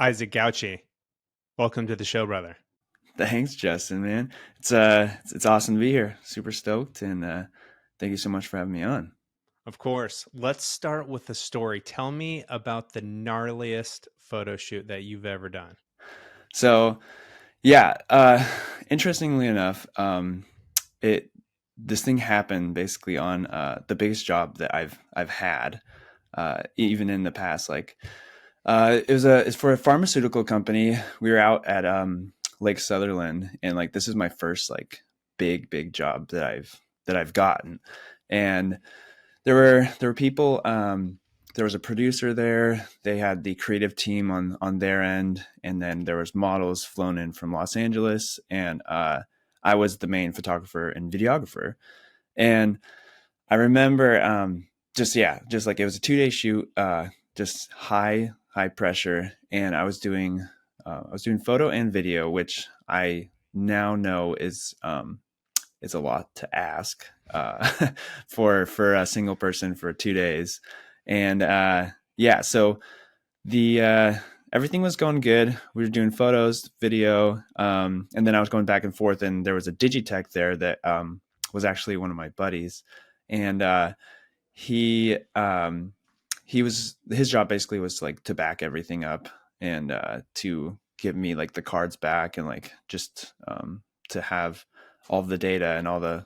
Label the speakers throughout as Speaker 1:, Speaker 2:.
Speaker 1: Isaac Gautschi. Welcome to the show, brother.
Speaker 2: Thanks, Justin, man. It's awesome to be here. Super stoked, and thank you so much for having me on.
Speaker 1: Of course. Let's start with the story. Tell me about the gnarliest photo shoot that you've ever done.
Speaker 2: So, yeah, interestingly enough, it this thing happened basically on the biggest job that I've had, even in the past. It's for a pharmaceutical company. We were out at Lake Sutherland, and like this is my first like big job that I've gotten, and there were people. There was a producer there. They had the creative team on their end, and then there was models flown in from Los Angeles, and I was the main photographer and videographer. And I remember just like it was a 2 day shoot, just high pressure, and I was doing photo and video, which I now know is a lot to ask for a single person for 2 days. And yeah, so the everything was going good. We were doing photos, video, and then I was going back and forth. And there was a Digitech there that was actually one of my buddies, and he he was his job basically was like to back everything up and to give me like the cards back and like just to have all of the data and all the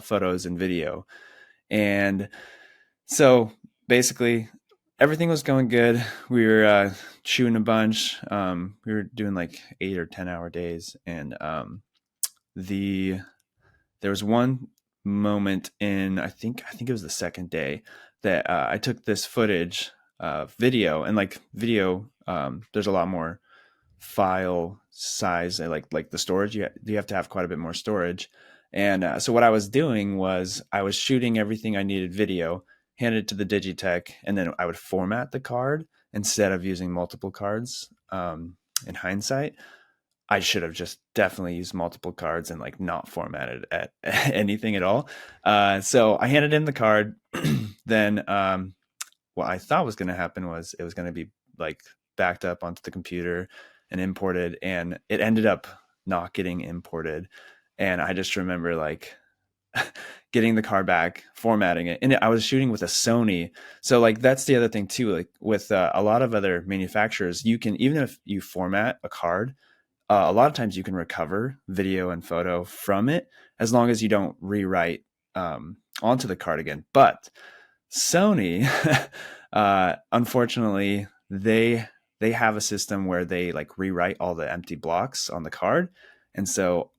Speaker 2: photos and video. And so basically everything was going good. We were shooting a bunch. We were doing like 8 or 10 hour days, and the there was one moment in I think it was the second day that I took this footage, video, and like video. There's a lot more file size. Like the storage. You have to have quite a bit more storage. And so what I was doing was I was shooting everything I needed video, handed it to the Digitech, and then I would format the card instead of using multiple cards. In hindsight, I should have just definitely used multiple cards and like not formatted at anything at all. So I handed in the card. Then what I thought was going to happen was it was going to be like backed up onto the computer and imported, and it ended up not getting imported. And I just remember like getting the card back, formatting it, and I was shooting with a Sony. So like that's the other thing too. Like with a lot of other manufacturers, you can, even if you format a card, a lot of times you can recover video and photo from it as long as you don't rewrite onto the card again. But Sony, unfortunately, they have a system where they like rewrite all the empty blocks on the card, and so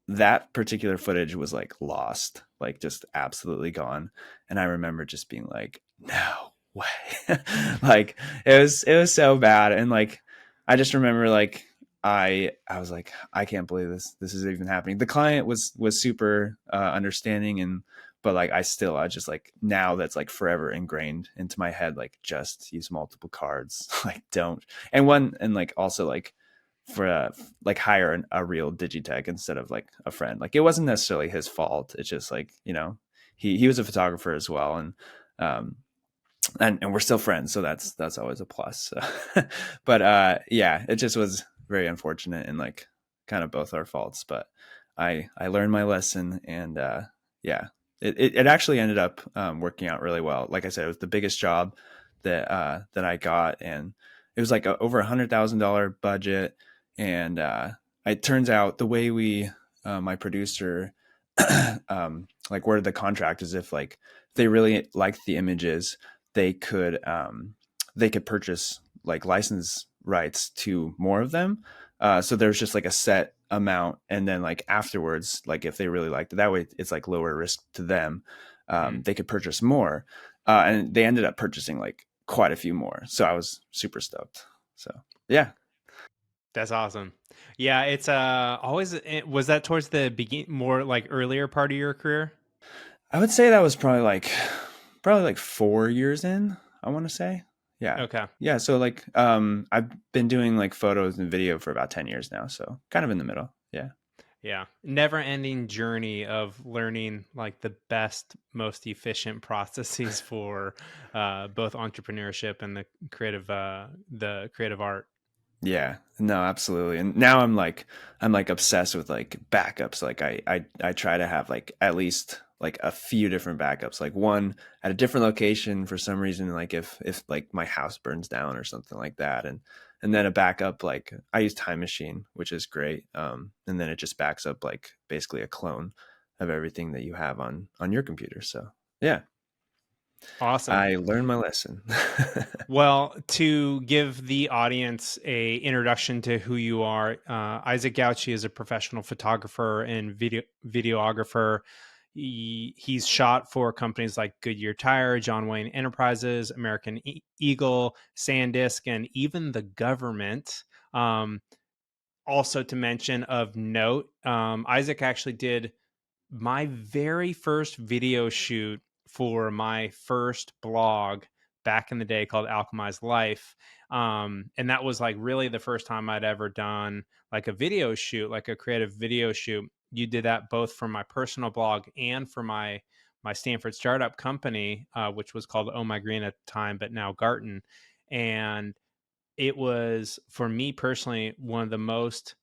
Speaker 2: that particular footage was like lost, like just absolutely gone. And I remember just being like, no way. Like it was so bad. And like I just remember like I was like, I can't believe this is even happening. The client was super understanding, and but like I just like now that's like forever ingrained into my head, like just use multiple cards. Like don't. And like also like for like hire a real Digitech instead of like a friend. Like it wasn't necessarily his fault. It's just like, he was a photographer as well. Um and we're still friends, so that's always a plus. So, but yeah, it just was very unfortunate, and like kind of both our faults. But I learned my lesson, and yeah, it actually ended up working out really well. Like I said, it was the biggest job that I got, and it was like over $100,000 budget. And it turns out the way my producer like worded the contract is if like they really liked the images, they could purchase like license rights to more of them. So there's just like a set amount, and then like afterwards, like if they really liked it, that way it's like lower risk to them.
Speaker 1: Mm,
Speaker 2: They could purchase more, and they ended up purchasing like quite a few more. So I was super stoked. So yeah,
Speaker 1: that's awesome. Yeah, it's always was that towards the begin more like earlier part of your career?
Speaker 2: I would say that was probably like 4 years in, I want to say. Yeah.
Speaker 1: Okay.
Speaker 2: Yeah. So like I've been doing like photos and video for about 10 years now. So kind of in the middle. Yeah.
Speaker 1: Yeah. Never ending journey of learning like the best, most efficient processes for both entrepreneurship and the creative art.
Speaker 2: Yeah, no, absolutely. And now I'm like obsessed with like backups. Like I try to have like at least like a few different backups. Like one at a different location for some reason, like if like my house burns down or something like that. And then a backup, like I use Time Machine, which is great. And then it just backs up like basically a clone of everything that you have on your computer. So yeah,
Speaker 1: Awesome.
Speaker 2: I learned my lesson.
Speaker 1: Well, to give the audience a introduction to who you are, Isaac Gautschi is a professional photographer and videographer. He's shot for companies like Goodyear Tire, John Wayne Enterprises, American Eagle, SanDisk, and even the government. Um, Also, to mention of note, Isaac actually did my very first video shoot for my first blog back in the day called Alchemized Life. And that was like really the first time I'd ever done like a video shoot, like a creative video shoot. You did that both for my personal blog and for my Stanford startup company, which was called Oh My Green at the time, but now Garten. And it was, for me personally, one of the most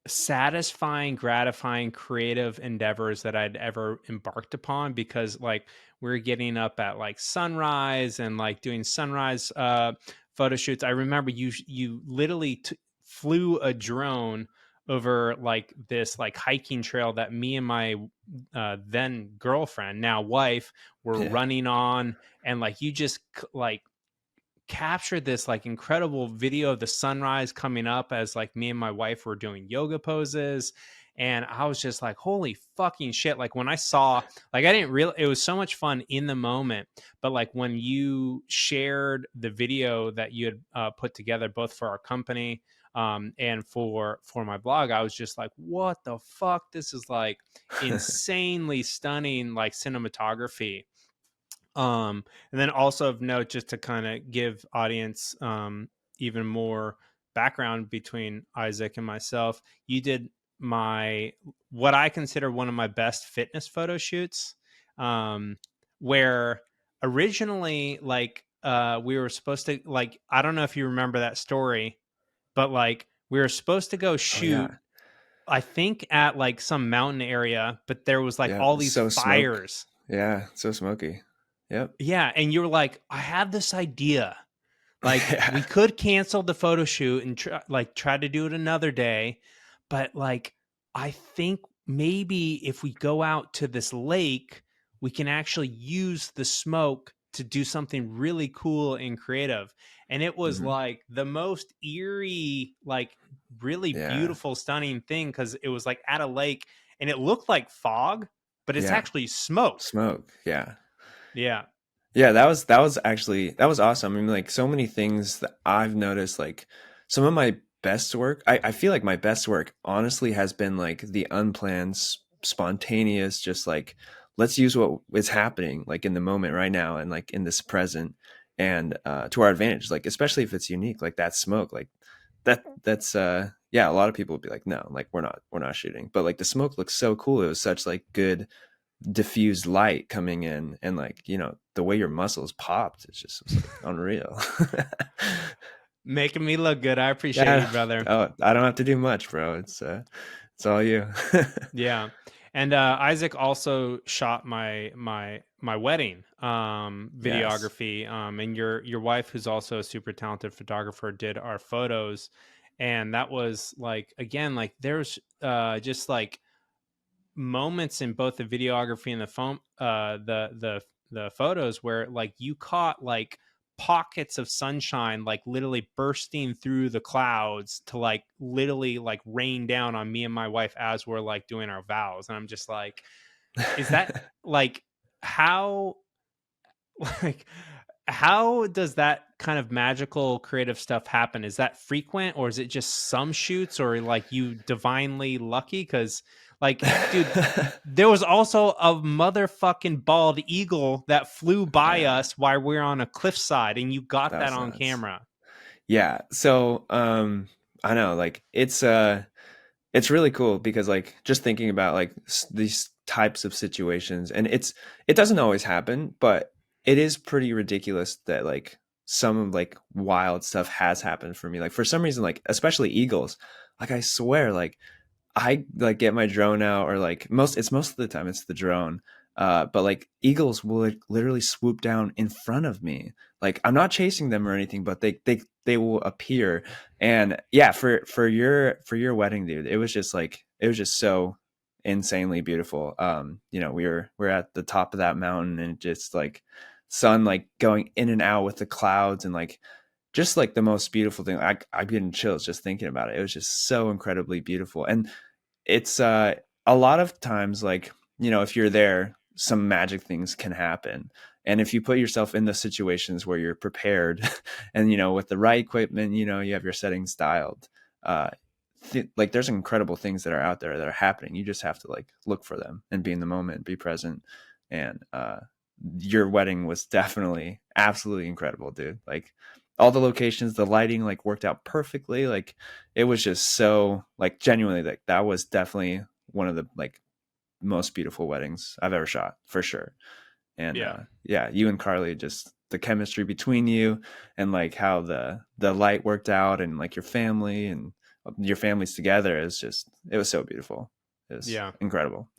Speaker 1: satisfying, gratifying, creative endeavors that I'd ever embarked upon, because like we're getting up at like sunrise and like doing sunrise photo shoots. I remember you literally flew a drone over like this like hiking trail that me and my then girlfriend, now wife, were
Speaker 2: Yeah.
Speaker 1: running on, and like you just like captured this like incredible video of the sunrise coming up as like me and my wife were doing yoga poses. And I was just like, holy fucking shit. Like when I saw, like I didn't real it was so much fun in the moment, but like when you shared the video that you had put together both for our company and for my blog, I was just like, what the fuck? This is like insanely stunning like cinematography. And then also of note, just to kind of give audience even more background between Isaac and myself, you did my what I consider one of my best fitness photo shoots, where originally like we were supposed to like, I don't know if you remember that story, but like we were supposed to go
Speaker 2: Oh
Speaker 1: shoot,
Speaker 2: yeah.
Speaker 1: I think at like some mountain area, but there was like
Speaker 2: Yeah.
Speaker 1: all these
Speaker 2: So smoke.
Speaker 1: fires.
Speaker 2: Yeah. So smoky. Yep.
Speaker 1: Yeah, and you're like, I have this idea. Like,
Speaker 2: Yeah.
Speaker 1: we could cancel the photo shoot and try to do it another day, but like, I think maybe if we go out to this lake, we can actually use the smoke to do something really cool and creative. And it was
Speaker 2: Hmm.
Speaker 1: like the most eerie, like really
Speaker 2: Yeah.
Speaker 1: beautiful, stunning thing, because it was like at a lake and it looked like fog, but it's
Speaker 2: Yeah.
Speaker 1: actually smoke.
Speaker 2: Smoke. Yeah.
Speaker 1: Yeah.
Speaker 2: Yeah. That was actually that was awesome. I mean, like so many things that I've noticed, like some of my best work, I feel like my best work honestly has been like the unplanned, spontaneous, just like let's use what is happening like in the moment right now and like in this present and to our advantage, like especially if it's unique, like that smoke, like that's yeah, a lot of people would be like no, like we're not shooting, but like the smoke looks so cool. It was such like good diffused light coming in, and like the way your muscles popped, it's just was like unreal.
Speaker 1: Making me look good. I appreciate you,
Speaker 2: Yeah.
Speaker 1: brother.
Speaker 2: Oh, I don't have to do much, bro. It's all you.
Speaker 1: Yeah. And Isaac also shot my wedding
Speaker 2: Yes.
Speaker 1: videography. And your wife, who's also a super talented photographer, did our photos. And that was like, again, like there's just like moments in both the videography and the phone the photos where like you caught like pockets of sunshine like literally bursting through the clouds to like literally like rain down on me and my wife as we're like doing our vows. And I'm just like, is that like how like how does that kind of magical creative stuff happen? Is that frequent, or is it just some shoots, or like you divinely lucky? Because like, dude, there was also a motherfucking bald eagle that flew by
Speaker 2: Yeah,
Speaker 1: us while we are on a cliffside, and you got
Speaker 2: that
Speaker 1: that
Speaker 2: was
Speaker 1: on
Speaker 2: nuts.
Speaker 1: camera.
Speaker 2: Yeah. So, I know, like it's really cool because like just thinking about like these types of situations, and it doesn't always happen, but it is pretty ridiculous that like some like wild stuff has happened for me. Like for some reason, like especially eagles, like I swear, like I like get my drone out, or like most of the time it's the drone. But like eagles will like literally swoop down in front of me. Like I'm not chasing them or anything, but they will appear. And yeah, for your wedding, dude, it was just like it was just so insanely beautiful. We're at the top of that mountain, and just like sun like going in and out with the clouds, and like just like the most beautiful thing. I'm getting chills just thinking about it. It was just so incredibly beautiful. And it's a lot of times, like, if you're there, some magic things can happen. And if you put yourself in the situations where you're prepared and, with the right equipment, you have your settings dialed, uh, like there's incredible things that are out there that are happening. You just have to like look for them and be in the moment, be present. And your wedding was definitely absolutely incredible, dude. Like all the locations, the lighting like worked out perfectly. Like it was just so like genuinely, like that was definitely one of the like most beautiful weddings I've ever shot, for sure. And
Speaker 1: Yeah.
Speaker 2: yeah, you and Carly, just the chemistry between you, and like how the light worked out, and like your families together, is just, it was so beautiful. It was
Speaker 1: Yeah.
Speaker 2: incredible.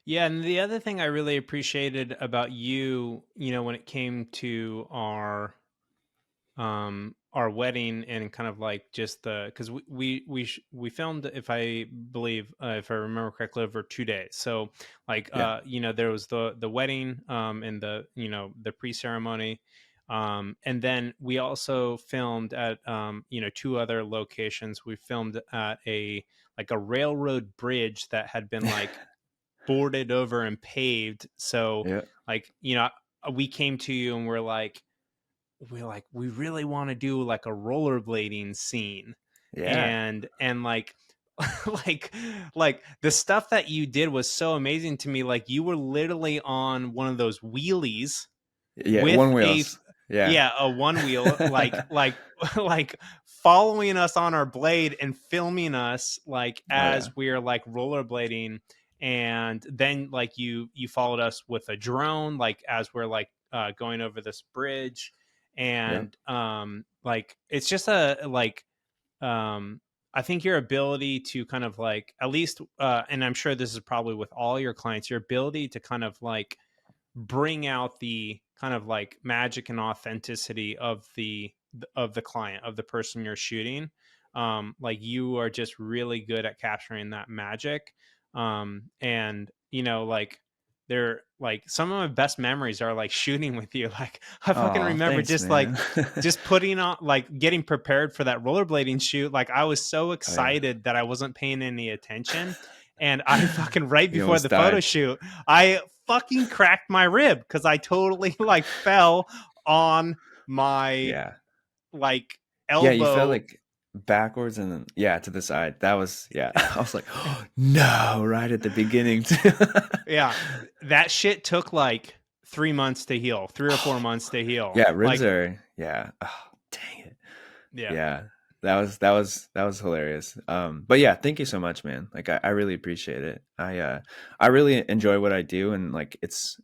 Speaker 1: Yeah, and the other thing I really appreciated about you, when it came to our wedding, and kind of like just because we filmed, if I believe, if I remember correctly, over 2 days. So like
Speaker 2: Yeah.
Speaker 1: there was the wedding, and the pre-ceremony, and then we also filmed at two other locations. We filmed at a railroad bridge that had been like boarded over and paved. So
Speaker 2: Yeah.
Speaker 1: like, we came to you and we really want to do like a rollerblading scene.
Speaker 2: Yeah.
Speaker 1: And like like the stuff that you did was so amazing to me. Like you were literally on one of those wheelies
Speaker 2: Yeah.
Speaker 1: with
Speaker 2: One wheels. Yeah.
Speaker 1: a one wheel, like following us on our blade and filming us like
Speaker 2: Oh yeah.
Speaker 1: as we're like rollerblading. And then like you followed us with a drone like as we're like going over this bridge.
Speaker 2: Yep.
Speaker 1: And like it's just a like I think your ability to kind of like, at least and I'm sure this is probably with all your clients, your ability to kind of like bring out the kind of like magic and authenticity of the client, of the person you're shooting. Like you are just really good at capturing that magic. And like they're like some of my best memories are like shooting with you. Like I fucking
Speaker 2: Oh,
Speaker 1: remember
Speaker 2: thanks,
Speaker 1: just
Speaker 2: man.
Speaker 1: like just putting on, like getting prepared for that rollerblading shoot. Like I was so
Speaker 2: Oh yeah.
Speaker 1: excited that I wasn't paying any attention. And I fucking, right
Speaker 2: You
Speaker 1: before
Speaker 2: almost
Speaker 1: the photo
Speaker 2: died.
Speaker 1: shoot, I fucking cracked my rib because I totally like fell on my
Speaker 2: Yeah.
Speaker 1: like
Speaker 2: Yeah, you fell
Speaker 1: elbow.
Speaker 2: like backwards and then yeah, to the side. That was yeah. I was like, oh, no, right at the beginning too.
Speaker 1: Yeah, that shit took like 3 months to heal, 3 or 4 months to heal.
Speaker 2: Yeah, ribs
Speaker 1: Like,
Speaker 2: are yeah. Oh, dang it.
Speaker 1: yeah,
Speaker 2: Yeah. That was hilarious. But yeah, thank you so much, man. Like I really appreciate it. I really enjoy what I do, and like it's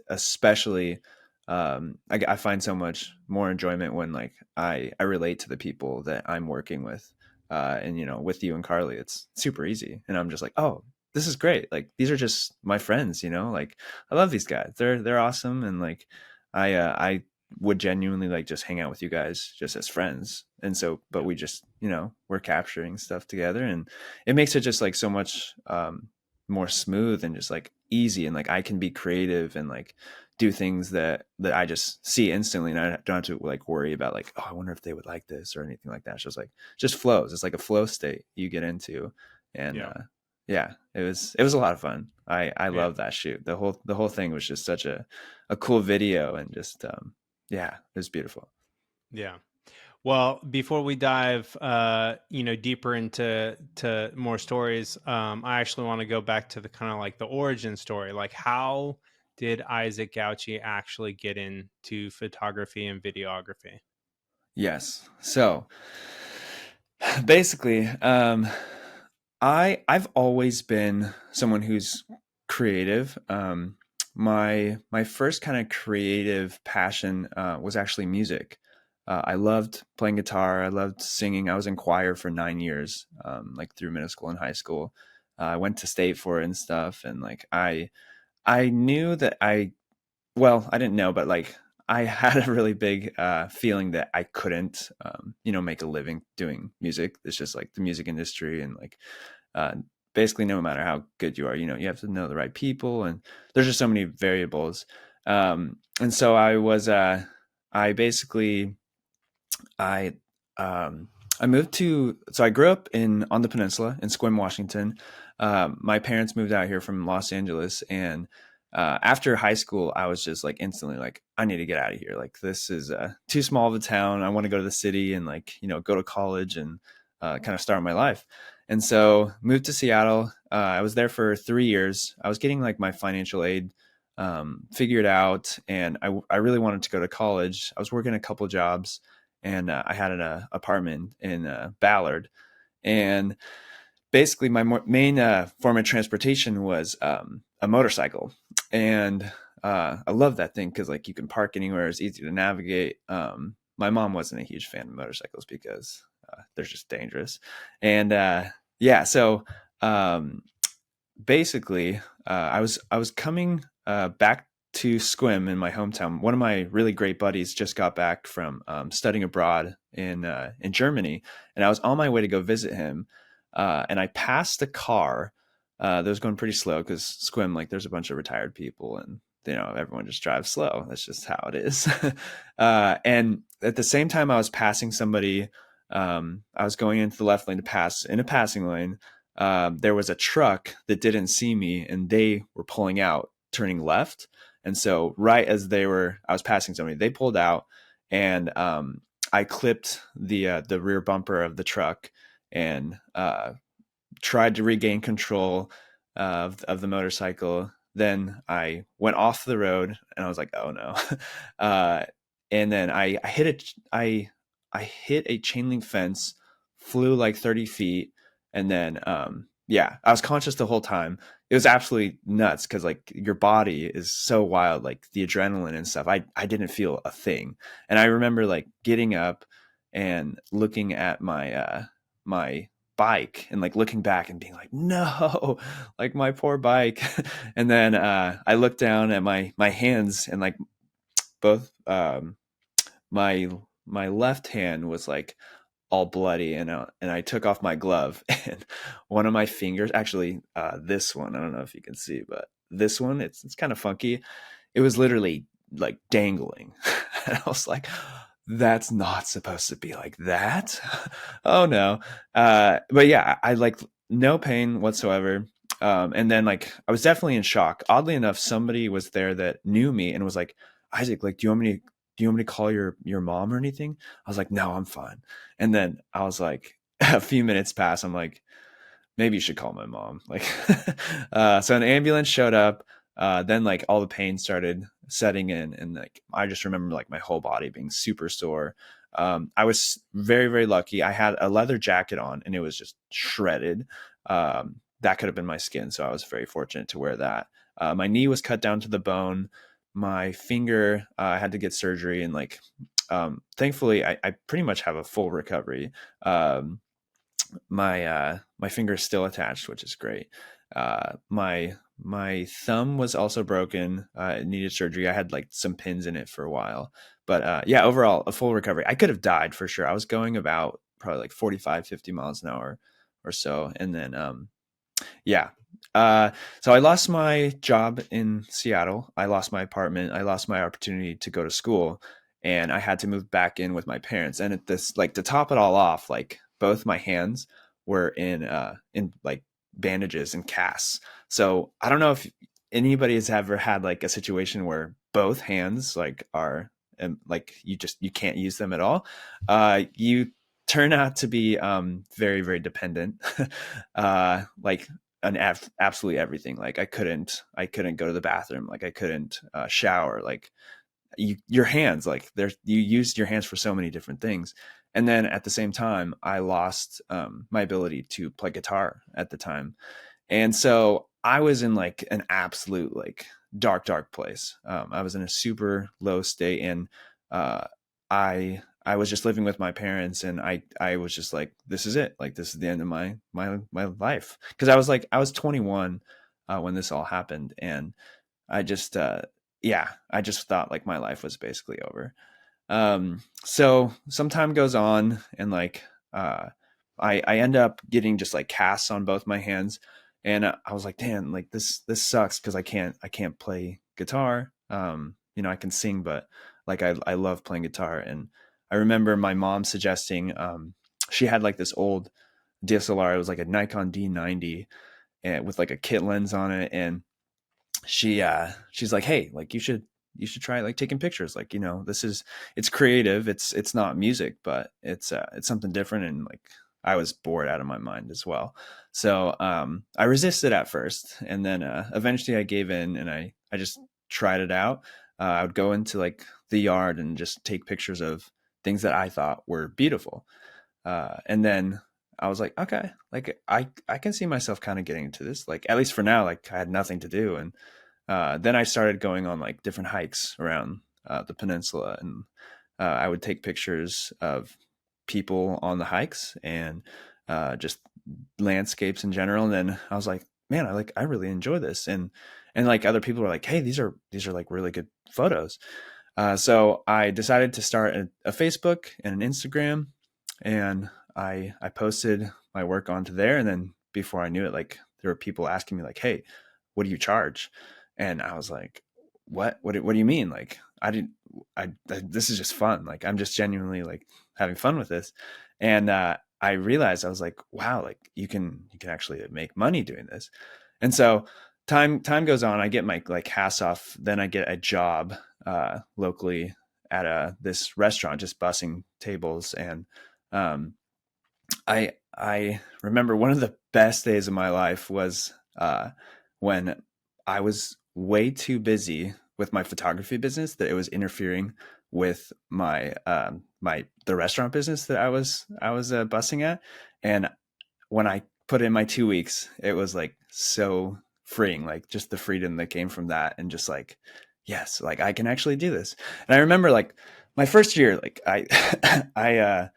Speaker 2: especially I find so much more enjoyment when like I relate to the people that I'm working with. And with you and Carly, it's super easy. And I'm just like, oh, this is great. Like these are just my friends, like I love these guys. They're awesome. And like I would genuinely like just hang out with you guys just as friends. And so, but
Speaker 1: yeah,
Speaker 2: we just, we're capturing stuff together, and it makes it just like so much more smooth and just like easy. And like I can be creative and like do things that I just see instantly, and I don't have to like worry about like, oh, I wonder if they would like this or anything like that. It's just like just flows. It's like a flow state you get into. And
Speaker 1: yeah,
Speaker 2: yeah, it was a lot of fun. I
Speaker 1: yeah,
Speaker 2: love that shoot. The whole thing was just such a cool video, and just yeah, it was beautiful.
Speaker 1: yeah. Well, before we dive, deeper to more stories, I actually want to go back to the kind of like the origin story. Like, how did Isaac Gautschi actually get into photography and videography?
Speaker 2: Yes. So basically, I've always been someone who's creative. My first kind of creative passion was actually music. I loved playing guitar. I loved singing. I was in choir for 9 years, like through middle school and high school. I went to state for it and stuff. And like, I knew that I didn't know, but like I had a really big feeling that I couldn't, make a living doing music. It's just like the music industry, and like uh, basically no matter how good you are, you have to know the right people, and there's just so many variables. And so I basically, I, um, I moved so I grew up on the peninsula in Sequim, Washington. My parents moved out here from Los Angeles, and after high school, I was just like instantly like, I need to get out of here. Like, this is too small of a town. I want to go to the city and like, go to college and kind of start my life. And so moved to Seattle. I was there for 3 years. I was getting like my financial aid figured out, and I really wanted to go to college. I was working a couple jobs, and I had an apartment in Ballard. And basically, my main form of transportation was a motorcycle, and I love that thing because like you can park anywhere. It's easy to navigate. My mom wasn't a huge fan of motorcycles because they're just dangerous, and yeah, so um, basically, I was coming back to Squim in my hometown. One of my really great buddies just got back from studying abroad in Germany, and I was on my way to go visit him. And I passed a car that was going pretty slow because Squim, like, there's a bunch of retired people, and everyone just drives slow. That's just how it is. And at the same time, I was passing somebody. I was going into the left lane to pass in a passing lane. There was a truck that didn't see me, and they were pulling out, turning left. And so, right as I was passing somebody, they pulled out, and I clipped the rear bumper of the truck, and tried to regain control of the motorcycle. Then I went off the road, and I was like, "Oh no!" uh, and then I hit a chain link fence, flew like 30 feet, and then yeah, I was conscious the whole time. It was absolutely nuts because like your body is so wild, like the adrenaline and stuff. I didn't feel a thing, and I remember like getting up and looking at my bike and like looking back and being like, no, like my poor bike. And then I looked down at my hands, and like both my my left hand was like all bloody, and I took off my glove, and one of my fingers, actually this one, I don't know if you can see, but this one, it's kind of funky. It was literally like dangling. And I was like, that's not supposed to be like that. Oh no. But yeah, I like no pain whatsoever. And then like I was definitely in shock. Oddly enough, somebody was there that knew me and was like, Isaac, like, do you want me to call your mom or anything? I was like, no, I'm fine. And then I was like, a few minutes pass. I'm like, maybe you should call my mom. Like, so an ambulance showed up. Then like all the pain started setting in, and like I just remember like my whole body being super sore. I was very, very lucky. I had a leather jacket on, and it was just shredded. That could have been my skin, so I was very fortunate to wear that. My knee was cut down to the bone. My finger, I had to get surgery, and like, thankfully, I pretty much have a full recovery. My finger is still attached, which is great. My thumb was also broken. It needed surgery. I had like some pins in it for a while, but yeah, overall a full recovery. I could have died for sure. I was going about probably like 45, 50 miles an hour or so, and then yeah. So I lost my job in Seattle. I lost my apartment. I lost my opportunity to go to school, and I had to move back in with my parents. And at this, like, to top it all off, like both my hands were in like bandages and casts. So I don't know if anybody has ever had like a situation where both hands like are, and like you can't use them at all. You turn out to be very, very dependent. Like absolutely everything. Like I couldn't go to the bathroom. Like I couldn't shower. Like your hands, like you use your hands for so many different things. And then at the same time, I lost my ability to play guitar at the time. And so I was in like an absolute like dark, dark place. I was in a super low state, and uh, I I was just living with my parents, and I was just like, this is it. Like, this is the end of my life. Cause I was 21 when this all happened. And I just, yeah, I just thought like my life was basically over. So some time goes on, and like, I end up getting just like casts on both my hands. And I was like, damn, like this sucks. Cause I can't play guitar. I can sing, but like, I love playing guitar. And I remember my mom suggesting, she had like this old DSLR. It was like a Nikon D90 and with like a kit lens on it. And she's like, hey, like you should try like taking pictures. Like, it's creative. It's not music, but it's something different. And like, I was bored out of my mind as well. So I resisted at first, and then eventually I gave in, and I just tried it out. I would go into like the yard and just take pictures of things that I thought were beautiful. And then I was like, okay, like I can see myself kind of getting into this, like, at least for now. Like, I had nothing to do. And then I started going on like different hikes around the peninsula, and I would take pictures of people on the hikes, and just landscapes in general. And then I was like, man, I really enjoy this. And like, other people were like, hey, these are like really good photos. So I decided to start a Facebook and an Instagram, and I posted my work onto there. And then before I knew it, like, there were people asking me like, hey, what do you charge? And I was like, what do you mean? Like, this is just fun. Like, I'm just genuinely like having fun with this. And I realized, I was like, wow, like, you can actually make money doing this. And so time goes on. I get my like cast off. Then I get a job locally at this restaurant, just bussing tables. And um, I remember one of the best days of my life was when I was way too busy with my photography business that it was interfering with my the restaurant business that I was bussing at. And when I put in my 2 weeks, it was like so freeing, like just the freedom that came from that. And just like, yes, like, I can actually do this. And I remember like my first year, like, I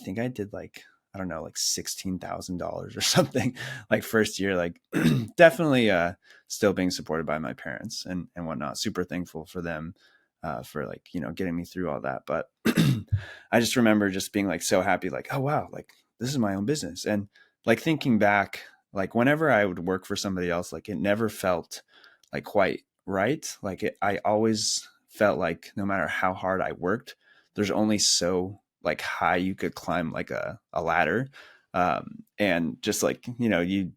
Speaker 2: think I did like, I don't know, like $16,000 or something, like, first year. Like, definitely still being supported by my parents and whatnot. Super thankful for them for like, getting me through all that. But I just remember just being like so happy, like, oh wow, like, this is my own business. And like, thinking back, like, whenever I would work for somebody else, like, it never felt like quite right. Like, I always felt like no matter how hard I worked, there's only so like high you could climb like a ladder. And just like, you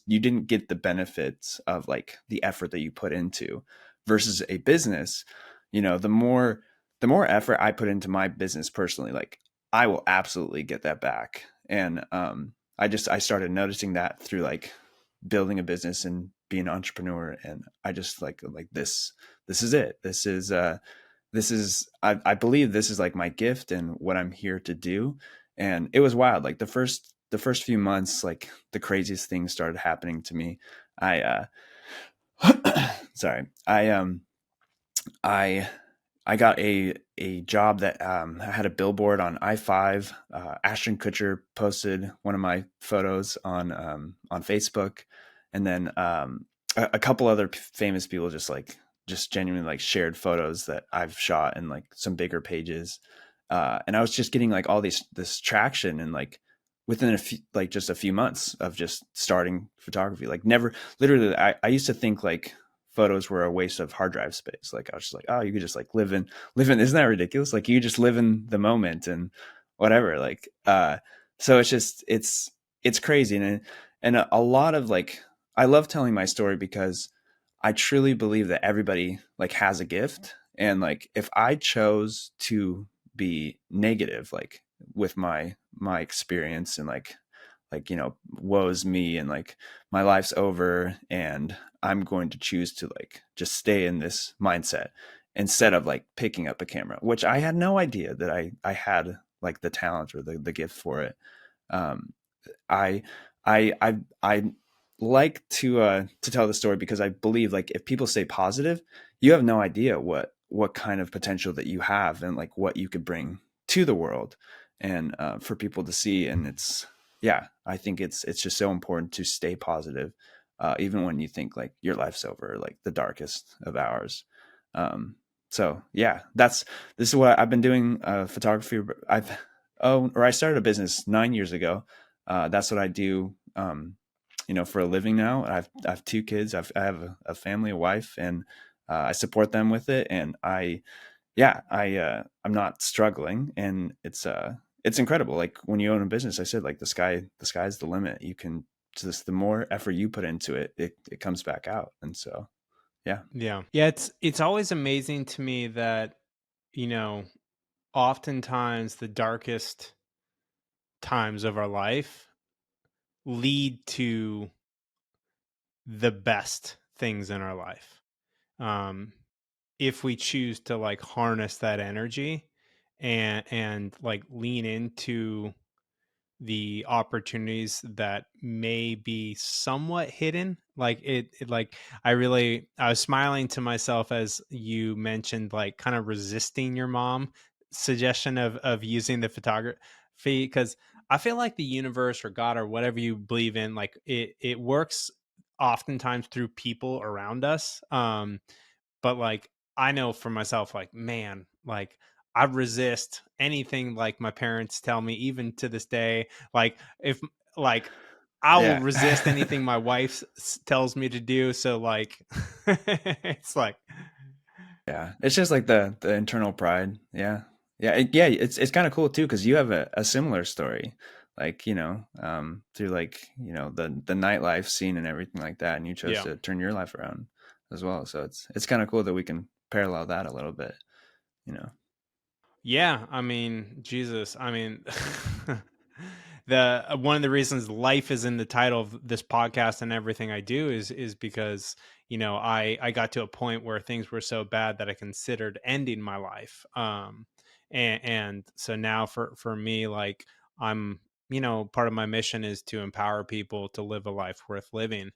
Speaker 2: didn't get the benefits of like the effort that you put into versus a business. The more effort I put into my business personally, like, I will absolutely get that back. And I started noticing that through like building a business and being an entrepreneur. And I just like this is it. I believe this is like my gift and what I'm here to do. And it was wild. Like, the first few months, like, the craziest things started happening to me. I sorry. I I got a job that I had a billboard on I-5. Ashton Kutcher posted one of my photos on Facebook. And then a couple other famous people just genuinely like shared photos that I've shot in like some bigger pages. And I was just getting like all this traction, and like within just a few months of just starting photography. Like, never, literally, I used to think like photos were a waste of hard drive space. Like, I was just like, oh, you could just like live in, isn't that ridiculous? Like, you just live in the moment and whatever. Like, so it's crazy. And a lot of like, I love telling my story because I truly believe that everybody like has a gift. And like, if I chose to be negative, like, with my experience, and like, woe's me, and like, my life's over, and I'm going to choose to like just stay in this mindset instead of like picking up a camera, which I had no idea that I had like the talent or the gift for it. Um, I I like to tell the story because I believe like, if people stay positive, you have no idea what kind of potential that you have, and like what you could bring to the world and for people to see. And it's, yeah, I think it's just so important to stay positive, even when you think like your life's over, like the darkest of hours. Um, so yeah, this is what I've been doing, photography. I started a business 9 years ago. That's what I do, for a living now. I have two kids. I have a family, a wife, and I support them with it. And I'm not struggling, and it's incredible. Like when you own a business, I said, like the sky's the limit. You can just, the more effort you put into it, it comes back out. And so, yeah.
Speaker 1: Yeah. Yeah, it's always amazing to me that, you know, oftentimes the darkest times of our life lead to the best things in our life. Um, if we choose to like harness that energy and like lean into the opportunities that may be somewhat hidden, like like I was smiling to myself as you mentioned like kind of resisting your mom suggestion of using the photography, because I feel like the universe or God or whatever you believe in, like it works oftentimes through people around us. But like I know for myself, like, man, like I resist anything like my parents tell me, even to this day. Like if like I will
Speaker 2: Yeah.
Speaker 1: resist anything my wife tells me to do. So like it's like
Speaker 2: Yeah, it's just like the internal pride. Yeah, yeah, yeah. It's kind of cool too because you have a similar story, like through like the nightlife scene and everything like that, and you chose
Speaker 1: yeah.
Speaker 2: to turn your life around as well. So it's kind of cool that we can parallel that a little bit. You know.
Speaker 1: Yeah, I mean, Jesus. I mean, the one of the reasons life is in the title of this podcast and everything I do is because, I got to a point where things were so bad that I considered ending my life. And so now for me, like I'm, part of my mission is to empower people to live a life worth living.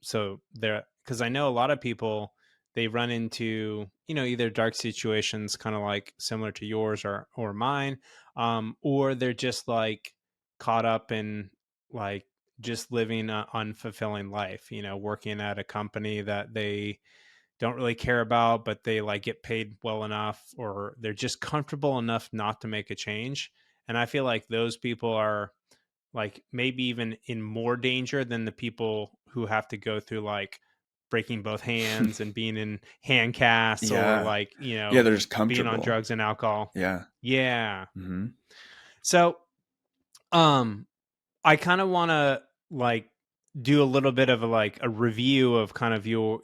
Speaker 1: So there, because I know a lot of people, they run into, either dark situations kind of like similar to yours or mine, or they're just like caught up in like just living an unfulfilling life, working at a company that they don't really care about, but they like get paid well enough, or they're just comfortable enough not to make a change. And I feel like those people are like maybe even in more danger than the people who have to go through like breaking both hands and being in hand casts, or
Speaker 2: Yeah,
Speaker 1: like,
Speaker 2: yeah. They're just
Speaker 1: being on
Speaker 2: comfortable.
Speaker 1: drugs and alcohol.
Speaker 2: Yeah.
Speaker 1: Yeah.
Speaker 2: Hmm.
Speaker 1: So, um, I kind of want to like do a little bit of a review of kind of your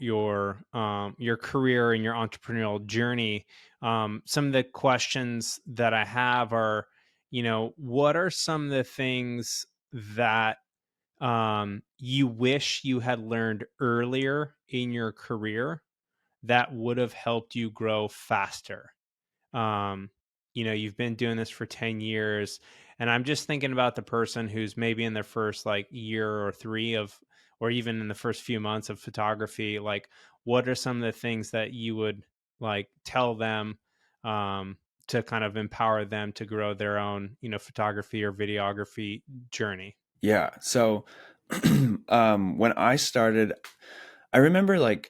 Speaker 1: career and your entrepreneurial journey. Some of the questions that I have are, what are some of the things that you wish you had learned earlier in your career that would have helped you grow faster? um you've been doing this for 10 years, and I'm just thinking about the person who's maybe in their first like year or three of, or even in the first few months of photography. Like, what are some of the things that you would like tell them, um to kind of empower them to grow their own, photography or videography journey?
Speaker 2: Yeah. So, when I started, I remember like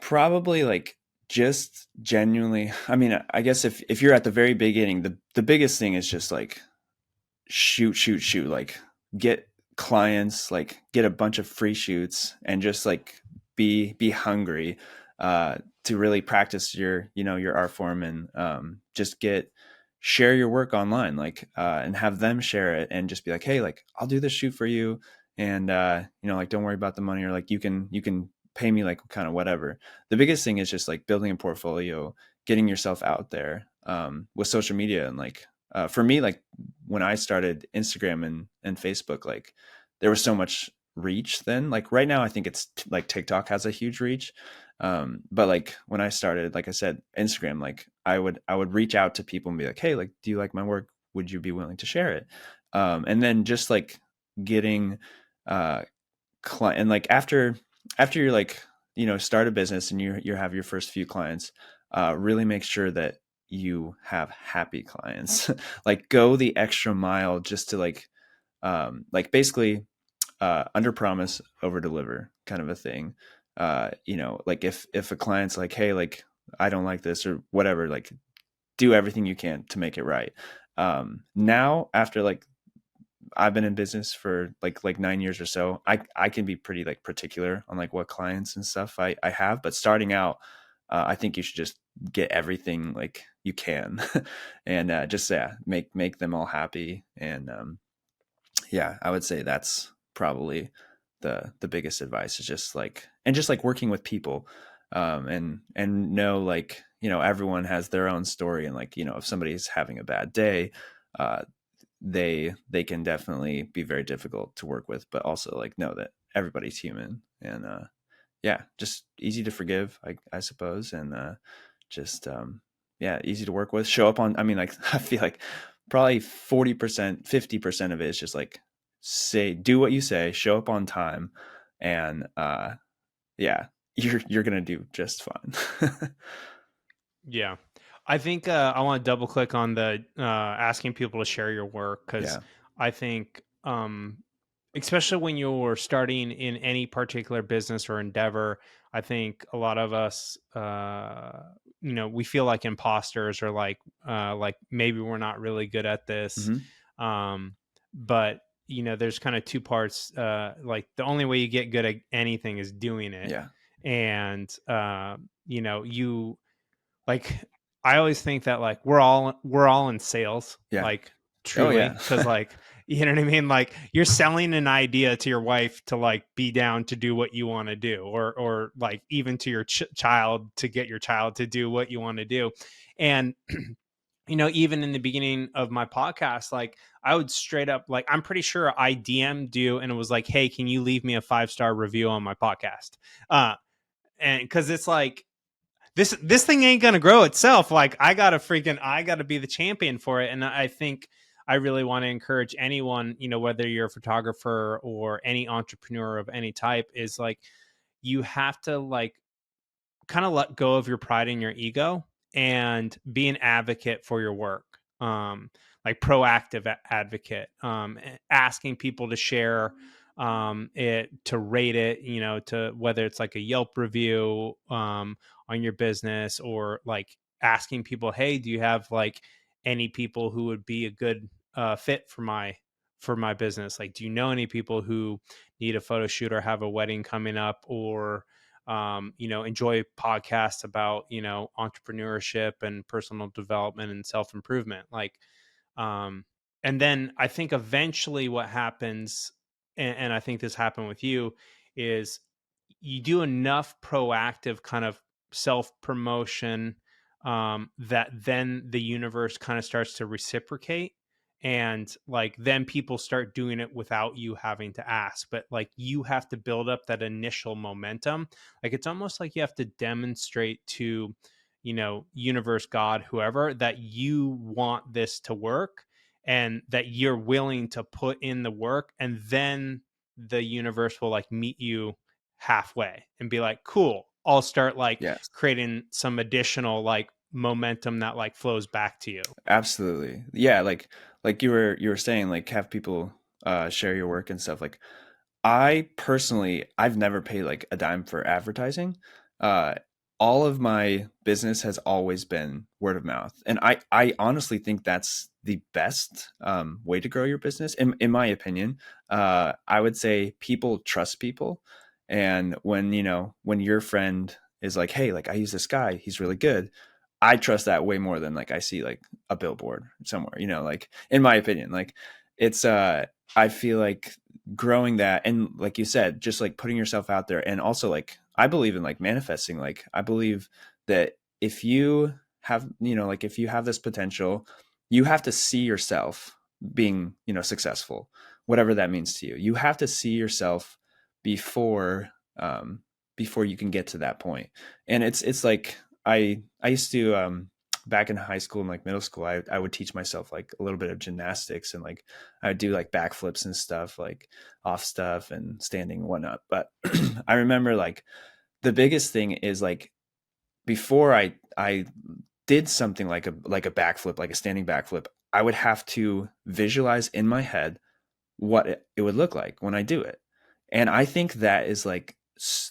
Speaker 2: probably like just genuinely, I mean, I guess if you're at the very beginning, the biggest thing is just like shoot, like get clients, like get a bunch of free shoots and just like be hungry to really practice your art form, and just share your work online, like and have them share it and just be like, hey, like I'll do this shoot for you, and like don't worry about the money, or like you can pay me like kind of whatever. The biggest thing is just like building a portfolio, getting yourself out there with social media. And like for me, like when I started Instagram and Facebook, like there was so much reach then. Like right now, I think it's like TikTok has a huge reach. But like when I started, like I said, Instagram, like I would reach out to people and be like, hey, like, do you like my work? Would you be willing to share it? And then just like getting uh and like after you're like start a business and you have your first few clients, really make sure that you have happy clients. Like go the extra mile just to like basically under promise, over deliver kind of a thing. Like if a client's like, hey, like I don't like this or whatever, like do everything you can to make it right. Now after like I've been in business for like 9 years or so, I can be pretty like particular on like what clients and stuff I have. But starting out, I think you should just get everything like you can, and just make them all happy. And yeah, I would say that's probably the biggest advice is just like working with people, and know like everyone has their own story, and like if somebody's having a bad day, uh, they can definitely be very difficult to work with, but also like know that everybody's human, and yeah, just easy to forgive, I suppose, and just yeah, easy to work with. Show up on. I mean, like I feel like probably 40%, 50% of it is just like do what you say, show up on time, and yeah, you're gonna do just fine.
Speaker 1: Yeah. I think I want to double click on the asking people to share your work, because
Speaker 2: Yeah.
Speaker 1: I think, especially when you're starting in any particular business or endeavor, I think a lot of us, we feel like imposters, or like maybe we're not really good at this.
Speaker 2: Hmm.
Speaker 1: Um, but there's kind of two parts. Like the only way you get good at anything is doing it,
Speaker 2: Yeah.
Speaker 1: and you like, I always think that like we're all in sales,
Speaker 2: Yeah.
Speaker 1: like
Speaker 2: Oh
Speaker 1: truly,
Speaker 2: yeah.
Speaker 1: because like you know what I mean. Like you're selling an idea to your wife to like be down to do what you want to do, or like even to your child to get your child to do what you want to do, and even in the beginning of my podcast, like I would straight up, like I'm pretty sure I DM'd you and it was like, hey, can you leave me a 5-star review on my podcast? Uh, and because it's like this thing ain't gonna grow itself. Like I gotta be the champion for it. And I think I really want to encourage anyone, whether you're a photographer or any entrepreneur of any type, is like you have to like kind of let go of your pride and your ego and be an advocate for your work. Like proactive advocate, asking people to share it, to rate it, to whether it's like a Yelp review on your business, or like asking people, hey, do you have like any people who would be a good fit for my business? Like, do you know any people who need a photo shoot or have a wedding coming up, or enjoy podcasts about, entrepreneurship and personal development and self improvement. Like, um, and then I think eventually what happens, and I think this happened with you, is you do enough proactive kind of self promotion, that then the universe kind of starts to reciprocate. And like then people start doing it without you having to ask, but like you have to build up that initial momentum. Like it's almost like you have to demonstrate to, universe, God, whoever, that you want this to work and that you're willing to put in the work, and then the universe will like meet you halfway and be like, cool, I'll start like
Speaker 2: Yes.
Speaker 1: creating some additional like momentum that like flows back to you.
Speaker 2: Absolutely. Yeah, like you were saying, like have people share your work and stuff. Like I personally, I've never paid like a dime for advertising. Uh, all of my business has always been word of mouth, and I honestly think that's the best way to grow your business, in my opinion. I would say people trust people, and when your friend is like, "Hey, like I use this guy, he's really good," I trust that way more than like I see like a billboard somewhere. Like in my opinion, like it's I feel like growing that, and like you said, just like putting yourself out there, and also like I believe in like manifesting. Like I believe that if you have like if you have this potential, you have to see yourself being successful, whatever that means to you. You have to see yourself before um before you can get to that point. And it's like I used to back in high school and like middle school, I would teach myself like a little bit of gymnastics, and like I would do like backflips and stuff, like off stuff and standing and whatnot. But I remember like the biggest thing is like before I did something like a backflip, like a standing backflip, I would have to visualize in my head what it would look like when I do it. And I think that is like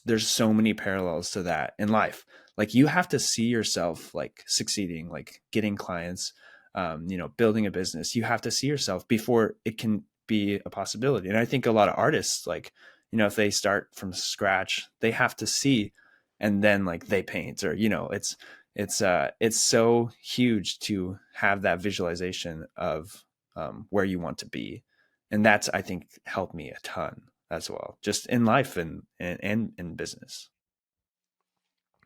Speaker 2: there's so many parallels to that in life. Like you have to see yourself like succeeding, like getting clients, building a business. You have to see yourself before it can be a possibility. And I think a lot of artists, like, if they start from scratch, they have to see, and then like they paint, or it's so huge to have that visualization of where you want to be, and that's, I think, helped me a ton as well, just in life and in business.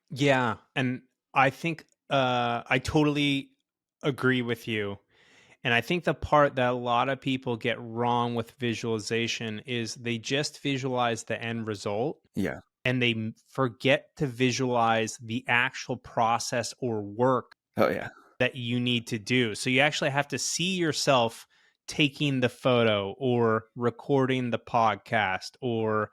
Speaker 1: Yeah, and I think I totally agree with you. And I think the part that a lot of people get wrong with visualization is they just visualize the end result
Speaker 2: Yeah.
Speaker 1: and they forget to visualize the actual process or work
Speaker 2: Oh yeah.
Speaker 1: that you need to do. So you actually have to see yourself taking the photo or recording the podcast or,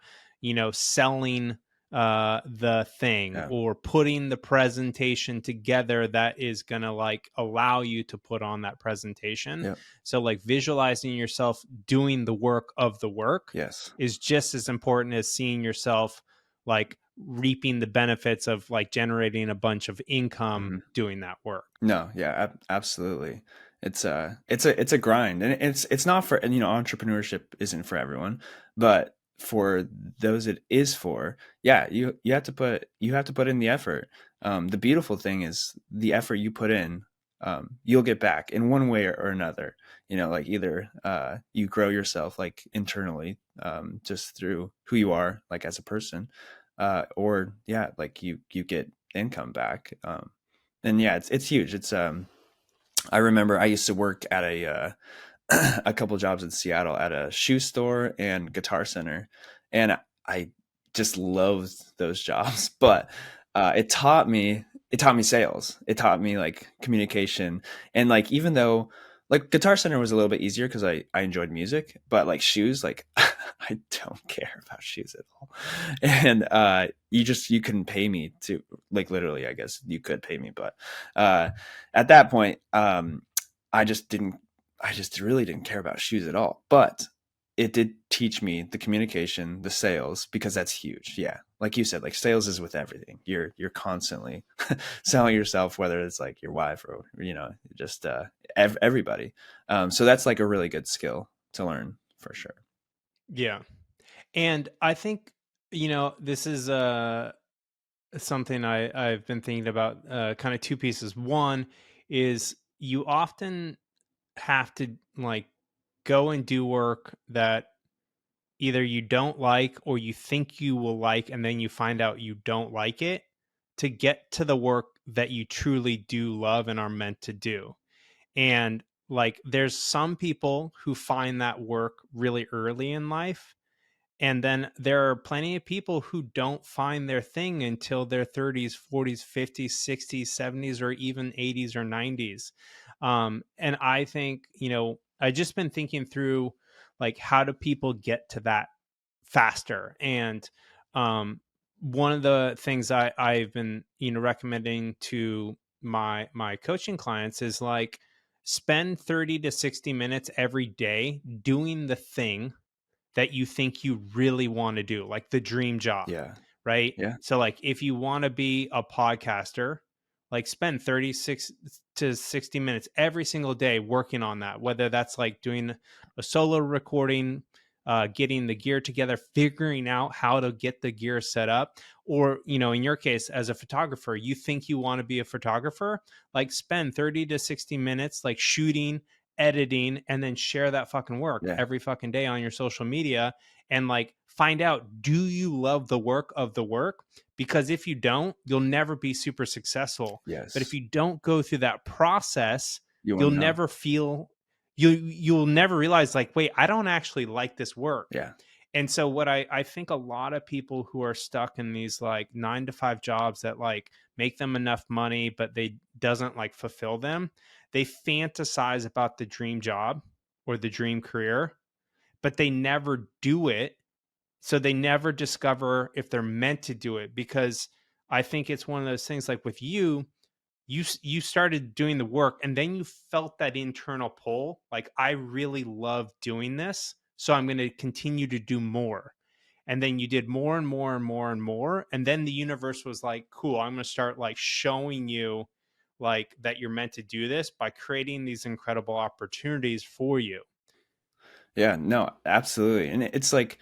Speaker 1: selling the thing
Speaker 2: Yeah.
Speaker 1: or putting the presentation together that is going to like allow you to put on that presentation.
Speaker 2: Yeah.
Speaker 1: So like visualizing yourself doing the work of the work
Speaker 2: Yes.
Speaker 1: is just as important as seeing yourself like reaping the benefits of like generating a bunch of income
Speaker 2: Hmm.
Speaker 1: doing that work.
Speaker 2: No, yeah, absolutely. It's a grind, and it's not for, and entrepreneurship isn't for everyone, but for those it is for, yeah, you have to put in the effort. The beautiful thing is the effort you put in, you'll get back in one way or another. Like either you grow yourself like internally, just through who you are like as a person, or yeah, like you get income back. And yeah, it's huge. I remember I used to work at a a couple jobs in Seattle at a shoe store and guitar center, and I just loved those jobs. But it taught me sales. It taught me like communication, and like even though like guitar center was a little bit easier because I enjoyed music, but like shoes, like I don't care about shoes at all. And you couldn't pay me to, like, literally, I guess you could pay me, but uh at that point, I just didn't I just really didn't care about shoes at all. But it did teach me the communication, the sales, because that's huge. Yeah. Like you said, like sales is with everything. You're constantly selling yourself, whether it's like your wife or, just everybody. So that's like a really good skill to learn for sure.
Speaker 1: Yeah. And I think, this is something I've been thinking about, kind of two pieces. One is you often have to like go and do work that either you don't like or you think you will like, and then you find out you don't like it to get to the work that you truly do love and are meant to do. And like there's some people who find that work really early in life, and then there are plenty of people who don't find their thing until their 30s, 40s, 50s, 60s, 70s, or even 80s or 90s. And I think, I just been thinking through like how do people get to that faster? And um, one of the things I've been, recommending to my coaching clients is like spend 30 to 60 minutes every day doing the thing that you think you really want to do, like the dream job,
Speaker 2: Yeah.
Speaker 1: right?
Speaker 2: Yeah.
Speaker 1: So, like, if you want to be a podcaster, like spend 36 to 60 minutes every single day working on that, whether that's like doing a solo recording, getting the gear together, figuring out how to get the gear set up, or, in your case, as a photographer, you think you want to be a photographer, like spend 30 to 60 minutes, like shooting, editing, and then share that fucking work
Speaker 2: Yeah.
Speaker 1: every fucking day on your social media, and like find out, do you love the work of the work? Because if you don't, you'll never be super successful. But if
Speaker 2: Yes.
Speaker 1: you don't go through that process,
Speaker 2: You
Speaker 1: you'll
Speaker 2: want to know.
Speaker 1: never feel, you'll never realize like, wait, I don't actually like this work.
Speaker 2: Yeah.
Speaker 1: And so what I think a lot of people who are stuck in these like 9 to 5 jobs that like make them enough money but they doesn't like fulfill them, they fantasize about the dream job or the dream career, but they never do it. So they never discover if they're meant to do it, because I think it's one of those things like with you, you started doing the work, and then you felt that internal pull, like, I really love doing this, so I'm going to continue to do more. And then you did more and more and more and more, and then the universe was like, cool, I'm going to start like showing you like that you're meant to do this by creating these incredible opportunities for you.
Speaker 2: Yeah, no, absolutely. And it's like,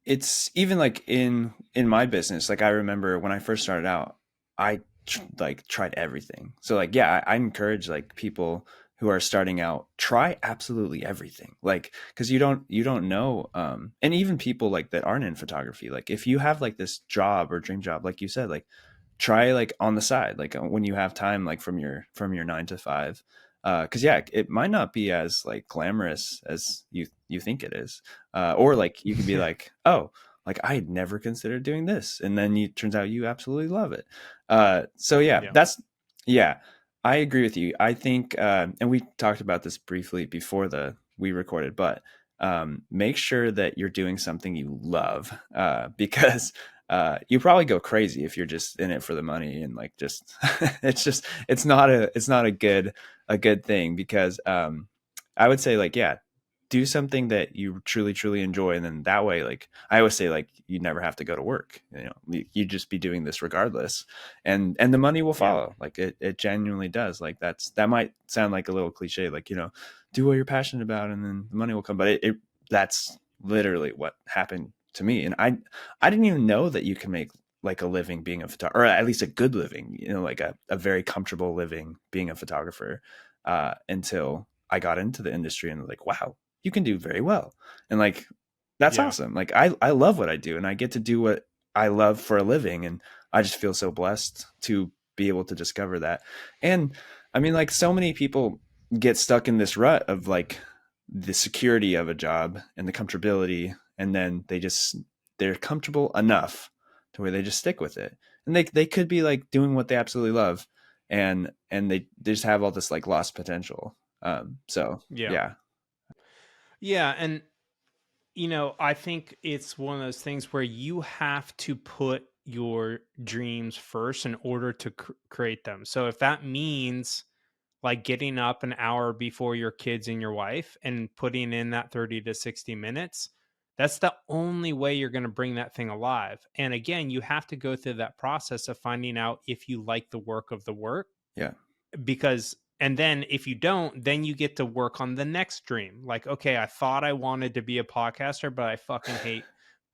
Speaker 2: it's even like in my business, like I remember when I first started out, I like tried everything. So like, yeah, I encourage like people who are starting out, try absolutely everything. Like, because you don't know, and even people like that aren't in photography, like if you have like this job or dream job, like you said, like try like on the side, like when you have time, like from your 9 to 5. Because yeah, it might not be as like glamorous as you think it is, or like you could be
Speaker 1: Yeah.
Speaker 2: like, oh, like I had never considered doing this, and then you turns out you absolutely love it. So yeah,
Speaker 1: Yeah.
Speaker 2: yeah, I agree with you. I think, and we talked about this briefly before the we recorded, but make sure that you're doing something you love, because you probably go crazy if you're just in it for the money and like just it's not a good thing, because I would say like, yeah, do something that you truly truly enjoy, and then that way, like I always say, like you never have to go to work, you just be doing this regardless, and the money will
Speaker 1: Yeah.
Speaker 2: follow, like it genuinely does. Like that might sound like a little cliche, like do what you're passionate about and then the money will come, but it that's literally what happened to me. And I didn't even know that you can make like a living being a photographer, or at least a good living, like a very comfortable living being a photographer, until I got into the industry and like, wow, you can do very well. And like, that's
Speaker 1: Yeah.
Speaker 2: awesome. Like I love what I do, and I get to do what I love for a living. And I just feel so blessed to be able to discover that. And I mean, like so many people get stuck in this rut of like the security of a job and the comfortability, and then they're comfortable enough to where they just stick with it, and they could be like doing what they absolutely love, and they just have all this like lost potential. So
Speaker 1: Yeah.
Speaker 2: yeah.
Speaker 1: Yeah. And I think it's one of those things where you have to put your dreams first in order to create them. So if that means like getting up an hour before your kids and your wife and putting in that 30 to 60 minutes, that's the only way you're going to bring that thing alive. And again, you have to go through that process of finding out if you like the work of the work,
Speaker 2: Yeah.
Speaker 1: because and then if you don't, then you get to work on the next dream. Like, okay, I thought I wanted to be a podcaster, but I fucking hate,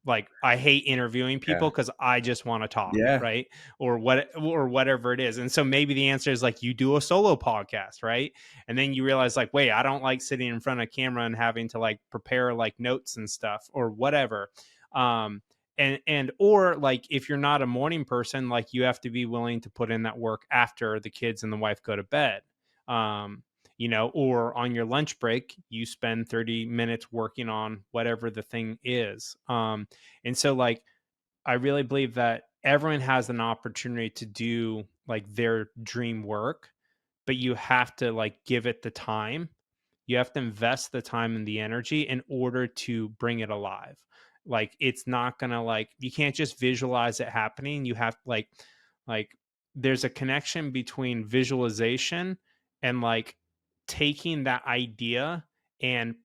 Speaker 1: like I hate interviewing
Speaker 2: Yeah.
Speaker 1: people because I just want to talk,
Speaker 2: Yeah.
Speaker 1: right? Or whatever it is. And so maybe the answer is like you do a solo podcast, right? And then you realize like, wait, I don't like sitting in front of camera and having to like prepare like notes and stuff or whatever. Um, and or like if you're not a morning person, like you have to be willing to put in that work after the kids and the wife go to bed. um or on your lunch break you spend 30 minutes working on whatever the thing is. And so like I really believe that everyone has an opportunity to do like their dream work, but you have to like give it the time. You have to invest the time and the energy in order to bring it alive. Like it's not gonna like you can't just visualize it happening. You have like there's a connection between visualization and like taking that idea and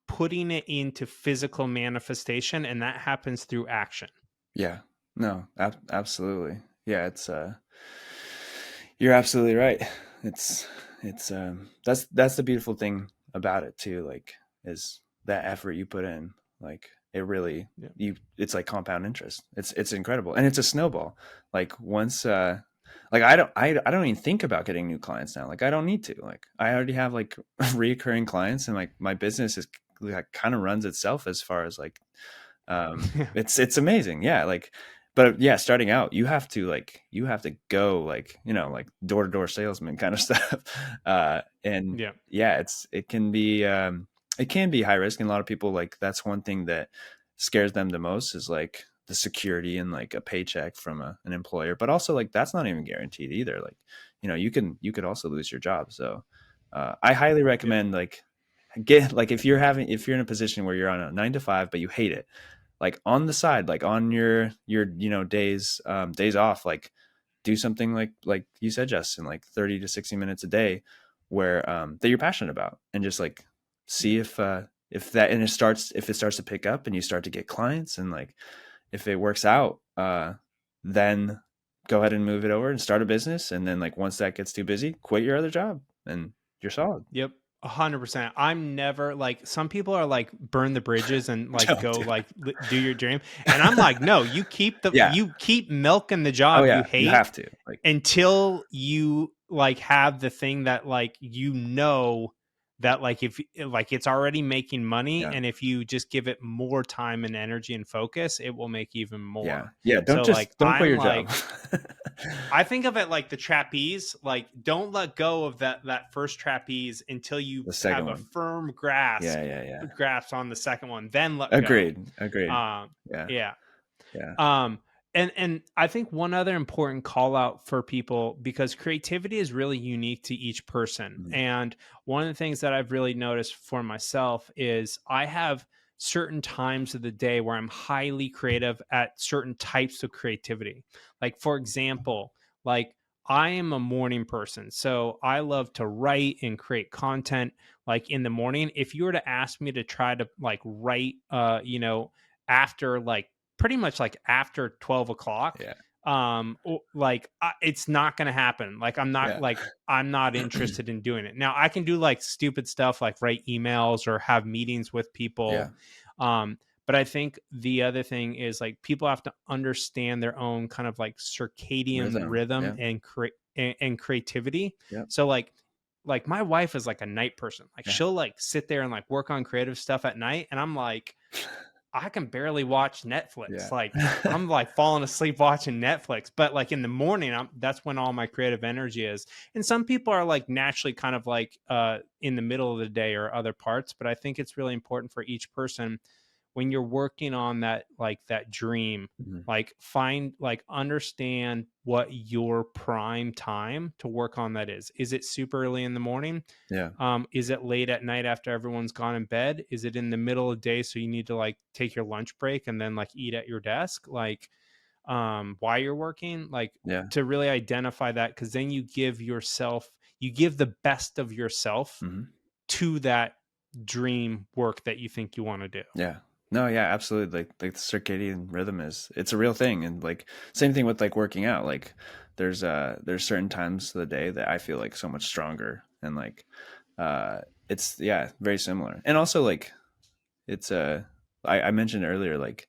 Speaker 1: putting it into physical manifestation, and that happens through action.
Speaker 2: Yeah. No, absolutely. Yeah, you're absolutely right. It's that's the beautiful thing about it too, like is that effort you put in. Like it really,
Speaker 1: Yeah.
Speaker 2: it's like compound interest. It's incredible. And it's a snowball. Like once like I don't even think about getting new clients now. Like I don't need to. Like I already have like reoccurring clients, and like my business is like kind of runs itself as far as like it's amazing. Yeah, like, but yeah, starting out, you have to go like, like door to door salesman kind of stuff. And
Speaker 1: Yeah.
Speaker 2: yeah, it can be high risk, and a lot of people, like that's one thing that scares them the most, is like the security and like a paycheck from an employer. But also like that's not even guaranteed either. Like, you could also lose your job. So I highly
Speaker 1: Yeah.
Speaker 2: recommend like get like if you're in a position where you're on a 9 to 5 but you hate it, like on the side, like on your days off, like do something like you said, Justin, like 30 to 60 minutes a day where that you're passionate about, and just like see if that, and if it starts to pick up and you start to get clients, and like if it works out, then go ahead and move it over and start a business. And then like once that gets too busy, quit your other job and you're solid.
Speaker 1: Yep. 100%. I'm never like, some people are like burn the bridges and like
Speaker 2: Don't
Speaker 1: go
Speaker 2: do
Speaker 1: like
Speaker 2: it.
Speaker 1: do your dream. And I'm like, no,
Speaker 2: Yeah.
Speaker 1: you keep milking the
Speaker 2: Oh
Speaker 1: job you
Speaker 2: yeah. You
Speaker 1: hate
Speaker 2: have to, like,
Speaker 1: until you like have the thing that like that like if like it's already making money,
Speaker 2: yeah.
Speaker 1: and if you just give it more time and energy and focus, it will make even
Speaker 2: Yeah.
Speaker 1: more.
Speaker 2: Yeah.
Speaker 1: So like
Speaker 2: Don't quit your job.
Speaker 1: I think of it like the trapeze, like don't let go of that first trapeze until you
Speaker 2: The second
Speaker 1: have a
Speaker 2: one.
Speaker 1: firm
Speaker 2: Yeah. Yeah. Yeah.
Speaker 1: grasp on the second one, then let go.
Speaker 2: Agreed. Agreed.
Speaker 1: Um
Speaker 2: Yeah.
Speaker 1: yeah.
Speaker 2: Yeah.
Speaker 1: Um, and I think one other important call out for people, because creativity is really unique to each person.
Speaker 2: Mhm.
Speaker 1: And one of the things that I've really noticed for myself is I have certain times of the day where I'm highly creative at certain types of creativity. Like for example, like I am a morning person, so I love to write and create content like in the morning. If you were to ask me to try to like write after like pretty much like after 12 o'clock,
Speaker 2: Yeah.
Speaker 1: like it's not going to happen. Like
Speaker 2: Yeah.
Speaker 1: I'm not interested in doing it. Now I can do like stupid stuff like write emails or have meetings with
Speaker 2: Yeah.
Speaker 1: people. But I think the other thing is like people have to understand their own kind of like circadian
Speaker 2: Rhythm.
Speaker 1: rhythm
Speaker 2: Yeah.
Speaker 1: and creativity.
Speaker 2: Yep.
Speaker 1: So like my wife is like a night person. Like
Speaker 2: Yeah.
Speaker 1: she'll like sit there and like work on creative stuff at night, and I'm like, I can barely watch Netflix.
Speaker 2: Yeah.
Speaker 1: Like I'm like falling asleep watching Netflix, but like in the morning, that's when all my creative energy is. And some people are like naturally kind of like in the middle of the day or other parts, but I think it's really important for each person when you're working on that like that dream,
Speaker 2: Mhm.
Speaker 1: like find like understand what your prime time to work on that is. Is it super early in the morning?
Speaker 2: Yeah.
Speaker 1: Is it late at night after everyone's gone in bed? Is it in the middle of the day so you need to like take your lunch break and then like eat at your desk? Like while you're working, like
Speaker 2: Yeah.
Speaker 1: to really identify that, because then you give the best of yourself
Speaker 2: Mhm.
Speaker 1: to that dream work that you think you want to do.
Speaker 2: Yeah. No, yeah, absolutely. Like the circadian rhythm it's a real thing. And like same thing with like working out. Like there's certain times of the day that I feel like so much stronger, and like uh it's, yeah, very similar. And also like it's I mentioned earlier, like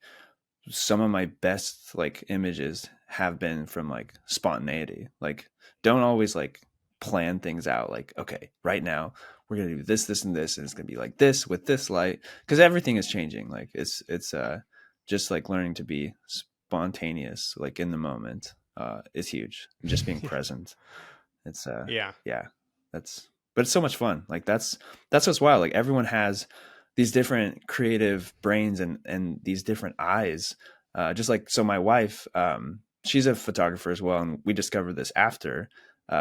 Speaker 2: some of my best like images have been from like spontaneity. Like don't always like plan things out, like, okay, right now we're gonna do this, this, and this, and it's gonna be like this with this light, because everything is changing. Like it's just like learning to be spontaneous, like in the moment, is huge. And just being present. It's
Speaker 1: Yeah.
Speaker 2: yeah, that's, but it's so much fun. Like that's what's wild. Like everyone has these different creative brains and these different eyes. Just like, so my wife, she's a photographer as well, and we discovered this after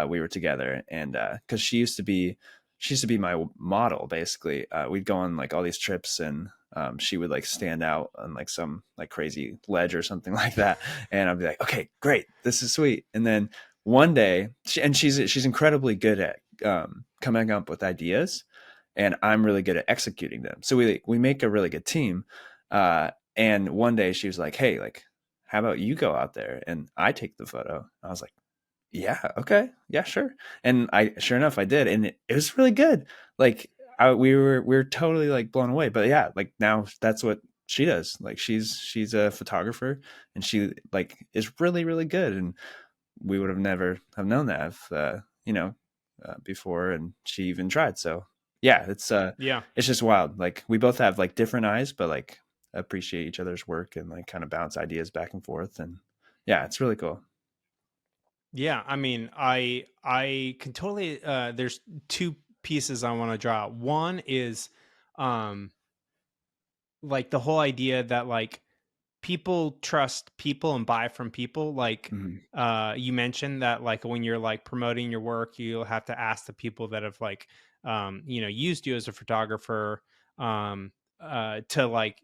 Speaker 2: we were together. And because she used to be my model basically. We'd go on like all these trips, and she would like stand out on like some like crazy ledge or something like that, and I'd be like, okay, great, this is sweet. And then one day, she's incredibly good at coming up with ideas, and I'm really good at executing them. So we make a really good team. And one day she was like, "Hey, like, how about you go out there and I take the photo?" I was like, "Yeah, okay, yeah, sure." And I, sure enough, I did, and it was really good. Like, we were totally like blown away. But yeah, like now that's what she does. Like she's a photographer, and she like is really really good. And we would have never have known that if before, and she even tried. So yeah,
Speaker 1: Yeah.
Speaker 2: it's just wild. Like we both have like different eyes, but like appreciate each other's work and like kind of bounce ideas back and forth. And yeah, it's really cool.
Speaker 1: Yeah, I mean, I can totally there's two pieces I want to draw out. One is um like the whole idea that like people trust people and buy from people. Like
Speaker 2: Hmm.
Speaker 1: you mentioned that like when you're like promoting your work, you'll have to ask the people that have like used you as a photographer um to like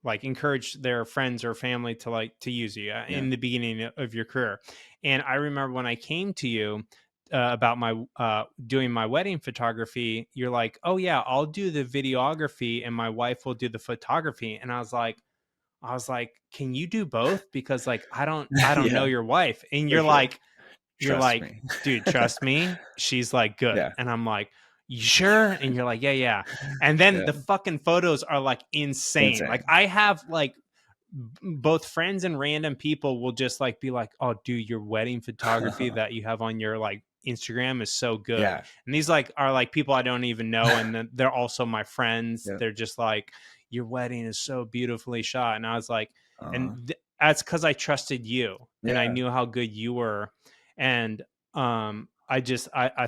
Speaker 1: like encourage their friends or family to like to use you
Speaker 2: Yeah.
Speaker 1: in the beginning of your career. And I remember when I came to you about my doing my wedding photography, you're like, "Oh yeah, I'll do the videography and my wife will do the photography." And I was like, "Can you do both? Because like I don't know
Speaker 2: Yeah,
Speaker 1: your wife." And
Speaker 2: for
Speaker 1: you're
Speaker 2: sure.
Speaker 1: like, you're
Speaker 2: Trust
Speaker 1: like,
Speaker 2: me.
Speaker 1: "Dude, trust me." She's like, "Good."
Speaker 2: Yeah.
Speaker 1: And I'm like, "You sure?" And you're like, "Yeah, yeah." And then
Speaker 2: Yeah.
Speaker 1: the fucking photos are like insane. Like
Speaker 2: Insane.
Speaker 1: I have like both friends and random people will just like be like, "Oh, dude, your wedding photography that you have on your like Instagram is so good."
Speaker 2: Yeah.
Speaker 1: And these like are like people I don't even know, and then they're also my friends.
Speaker 2: Yeah.
Speaker 1: They're just like, "Your wedding is so beautifully shot," and I was like,
Speaker 2: Uh,
Speaker 1: that's because I trusted you and I
Speaker 2: yeah.
Speaker 1: knew how good you were, and I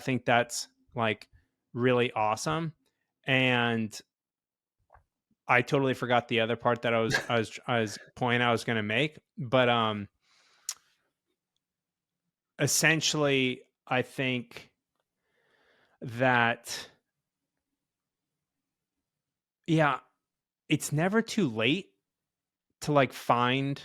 Speaker 1: think that's like really awesome, and I totally forgot the other part that I was point I was gonna make, but essentially, I think that yeah, it's never too late to like find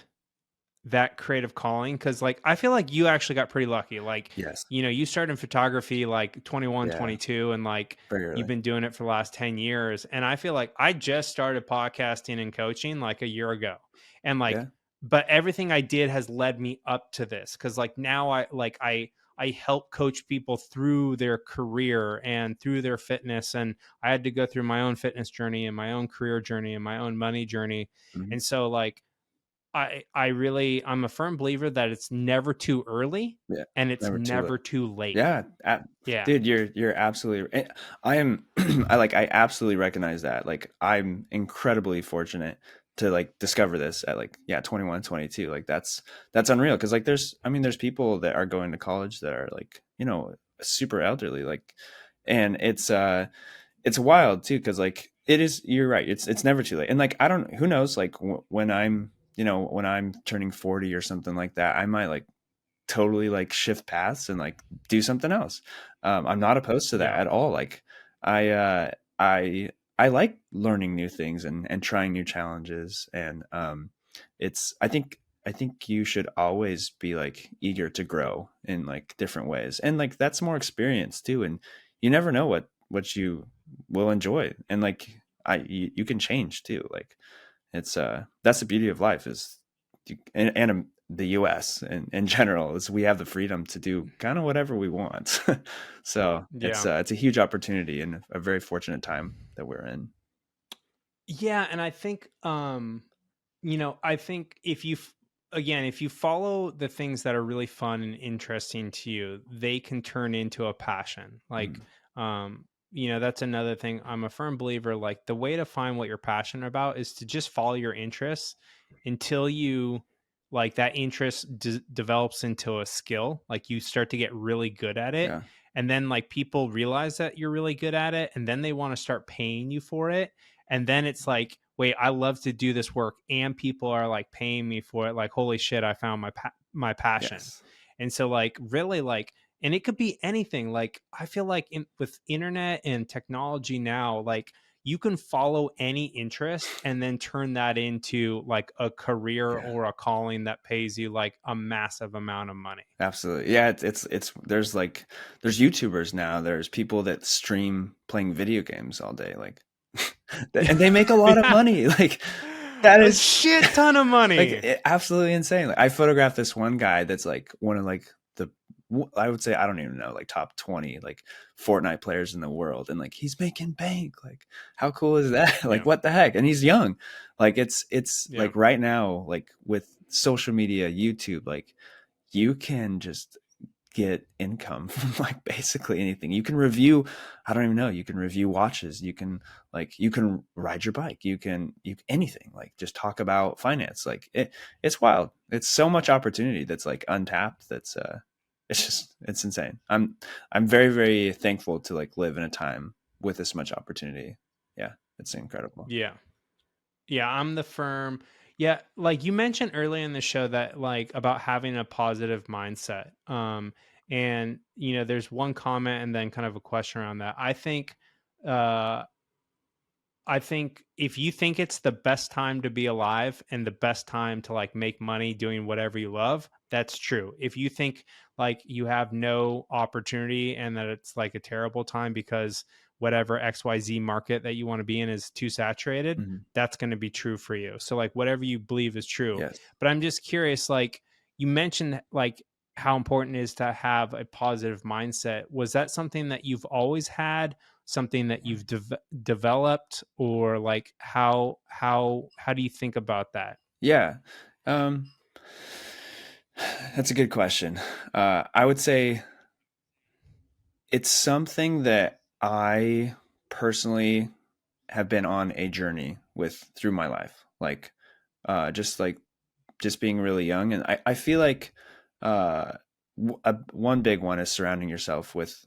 Speaker 1: that creative calling, because like I feel like you actually got pretty lucky. Like,
Speaker 2: Yes.
Speaker 1: you started in photography like 21,
Speaker 2: Yeah.
Speaker 1: 22, and like
Speaker 2: Very
Speaker 1: you've
Speaker 2: early.
Speaker 1: been doing it for the last 10 years. And I feel like I just started podcasting and coaching like a year ago. And like,
Speaker 2: Yeah.
Speaker 1: but everything I did has led me up to this. Cause like now I help coach people through their career and through their fitness. And I had to go through my own fitness journey and my own career journey and my own money journey.
Speaker 2: Mhm.
Speaker 1: And so like I'm a firm believer that it's never too early
Speaker 2: Yeah.
Speaker 1: and it's
Speaker 2: Never too late.
Speaker 1: never too late.
Speaker 2: Yeah,
Speaker 1: Yeah.
Speaker 2: dude, you're absolutely I am I absolutely recognize that. Like I'm incredibly fortunate to like discover this at like yeah, 21, 22. Like that's unreal because like there's people that are going to college that are like, super elderly like and it's wild too because like it is you're right. It's never too late. And like I don't who knows like when I'm when I'm turning 40 or something like that, I might like totally like shift paths and like do something else. I'm not opposed to that
Speaker 1: Yeah.
Speaker 2: at all. Like I uh I like learning new things and trying new challenges and it's I think you should always be like eager to grow in like different ways. And like that's more experience too and you never know what you will enjoy. And like you can change too. Like it's that's the beauty of life is and the US in general is we have the freedom to do kind of whatever we want. So
Speaker 1: Yeah.
Speaker 2: it's a huge opportunity and a very fortunate time that we're in.
Speaker 1: Yeah. And I think, I think again, if you follow the things that are really fun and interesting to you, they can turn into a passion. Like,
Speaker 2: Mm,
Speaker 1: that's another thing. I'm a firm believer. Like, the way to find what you're passionate about is to just follow your interests until you like that interest develops into a skill. Like, you start to get really good at it.
Speaker 2: yeah,
Speaker 1: And then, like, people realize that you're really good at it. And then they want to start paying you for it. And then it's like, wait, I love to do this work and people are like paying me for it. Like, holy shit, I found my passion.
Speaker 2: yes,
Speaker 1: And so like really like, and it could be anything. Like I feel like with internet and technology now, like you can follow any interest and then turn that into like a career
Speaker 2: yeah,
Speaker 1: or a calling that pays you like a massive amount of money.
Speaker 2: absolutely. Yeah, it's there's like there's YouTubers now. There's people that stream playing video games all day, like, and they make a lot of
Speaker 1: Yeah.
Speaker 2: money. Like that
Speaker 1: A
Speaker 2: is
Speaker 1: shit ton of
Speaker 2: like
Speaker 1: money.
Speaker 2: absolutely insane. Like I photographed this one guy that's like one of like I would say I don't even know like top 20 like Fortnite players in the world and like he's making bank. Like how cool is that? Like
Speaker 1: Yeah.
Speaker 2: what the heck? And he's young. Like it's
Speaker 1: Yeah.
Speaker 2: like right now like with social media, YouTube, like you can just get income from like basically anything. You can review, I don't even know, you can review watches, you can ride your bike, you anything, like just talk about finance. Like it's wild. It's so much opportunity that's like untapped. It's insane. I'm very, very thankful to like live in a time with this much opportunity. Yeah, it's incredible.
Speaker 1: Yeah. Yeah, I'm the firm. Yeah, like you mentioned earlier in the show that like about having a positive mindset. And there's one comment and then kind of a question around that. I think uh I think if you think it's the best time to be alive and the best time to like make money doing whatever you love, that's true. If you think like you have no opportunity and that it's like a terrible time because whatever XYZ market that you want to be in is too saturated,
Speaker 2: Mhm.
Speaker 1: that's going to be true for you. So like whatever you believe is true.
Speaker 2: Yes.
Speaker 1: But I'm just curious, like you mentioned like how important it is to have a positive mindset. Was that something that you've always had? Something that you've developed, or like how do you think about that?
Speaker 2: Yeah. Um, that's a good question. I would say it's something that I personally have been on a journey with through my life. Like just being really young. And I feel like uh, one big one is surrounding yourself with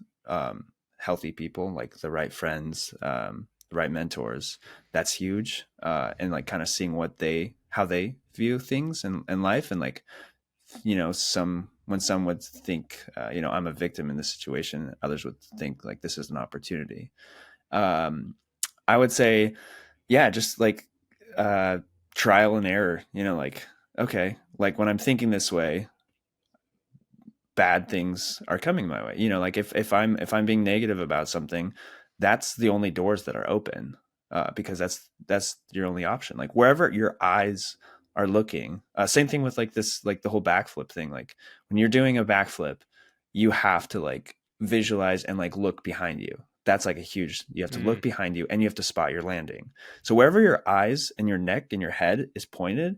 Speaker 2: healthy people, like the right friends, the right mentors. That's huge. And like kind of seeing how they view things and life. And like, when some would think, I'm a victim in this situation, others would think like this is an opportunity. Um, I would say, yeah, just like uh, trial and error, like, okay, like when I'm thinking this way, bad things are coming my way. Like if I'm being negative about something, that's the only doors that are open, because that's your only option. Like wherever your eyes are looking. Same thing with like this, like the whole backflip thing. Like when you're doing a backflip, you have to like visualize and like look behind you. That's like a huge. You have to look
Speaker 1: Mm,
Speaker 2: behind you and you have to spot your landing. So wherever your eyes and your neck and your head is pointed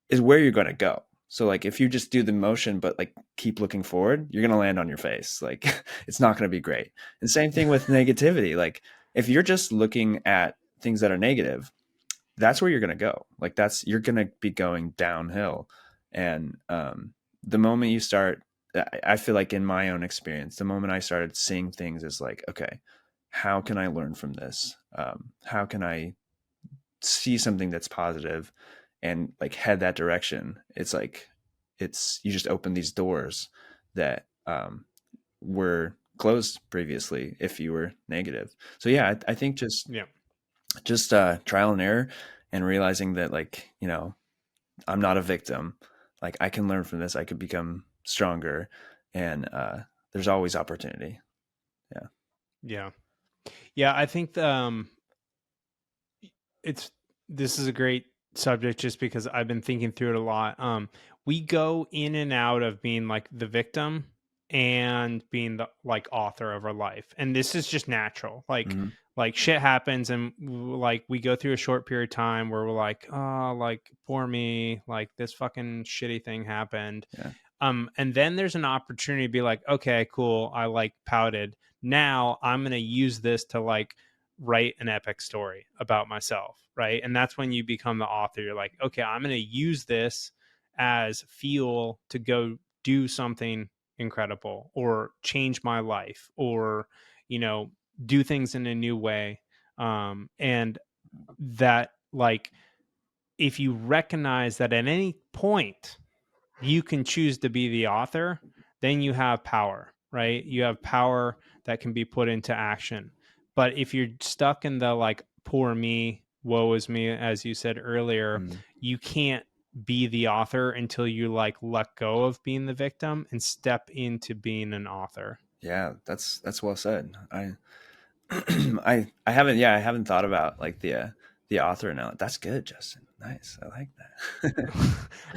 Speaker 2: is where you're going to go. So like if you just do the motion but like keep looking forward, you're going to land on your face. Like it's not going to be great. And same thing with negativity. Like if you're just looking at things that are negative, that's where you're going to go. Like you're going to be going downhill. And the moment you start, I feel like in my own experience, the moment I started seeing things as like, okay, how can I learn from this? How can I see something that's positive and like head that direction? It's like you just open these doors that were closed previously if you were negative. So yeah, I think
Speaker 1: yeah.
Speaker 2: just trial and error, and realizing that, like, I'm not a victim. Like I can learn from this, I could become stronger, and there's always opportunity. Yeah.
Speaker 1: Yeah. Yeah, I think it's this is a great subject just because I've been thinking through it a lot. We go in and out of being like the victim and being the like author of our life. And this is just natural.
Speaker 2: Hmm.
Speaker 1: Like shit happens and like we go through a short period of time where we're like, oh, like poor me, like this fucking shitty thing happened.
Speaker 2: Yeah.
Speaker 1: And then there's an opportunity to be like, okay, cool, I like pouted. Now I'm gonna use this to like write an epic story about myself, right? And that's when you become the author. You're like, okay, I'm going to use this as fuel to go do something incredible or change my life or, you know, do things in a new way. And that, like, if you recognize that at any point you can choose to be the author, then you have power, right? You have power that can be put into action. But if you're stuck in the like, poor me, woe is me, as you said earlier,
Speaker 2: Mm.
Speaker 1: you can't be the author until you like let go of being the victim and step into being an author.
Speaker 2: Yeah, that's well said. I haven't, yeah, I haven't thought about like the author now. That's good, Justin. Nice. I like that.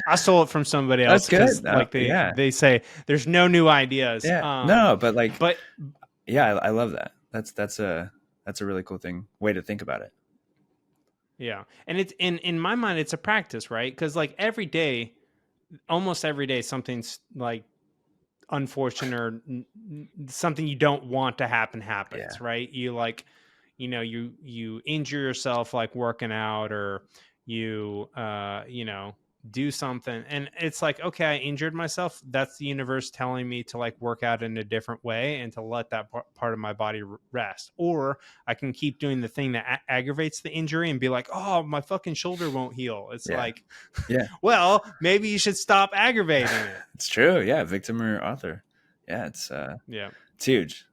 Speaker 1: I stole it from somebody
Speaker 2: That's
Speaker 1: else because
Speaker 2: good.
Speaker 1: like
Speaker 2: Yeah.
Speaker 1: they say there's no new ideas.
Speaker 2: Yeah. No, but like,
Speaker 1: But
Speaker 2: yeah, I love that. That's a really cool way to think about it.
Speaker 1: yeah, and it's in my mind, it's a practice, right? Because like every day, almost every day, something's like unfortunate or something you don't want to happen
Speaker 2: Yeah.
Speaker 1: happens, right? You like, you injure yourself like working out, or you do something, and it's like, okay, I injured myself. That's the universe telling me to like work out in a different way and to let that part of my body rest. Or I can keep doing the thing that aggravates the injury and be like, oh, my fucking shoulder won't heal. It's
Speaker 2: Yeah.
Speaker 1: like,
Speaker 2: Yeah.
Speaker 1: well, maybe you should stop aggravating it.
Speaker 2: It's true. Yeah. Victim or author. Yeah. It's
Speaker 1: Yeah.
Speaker 2: huge.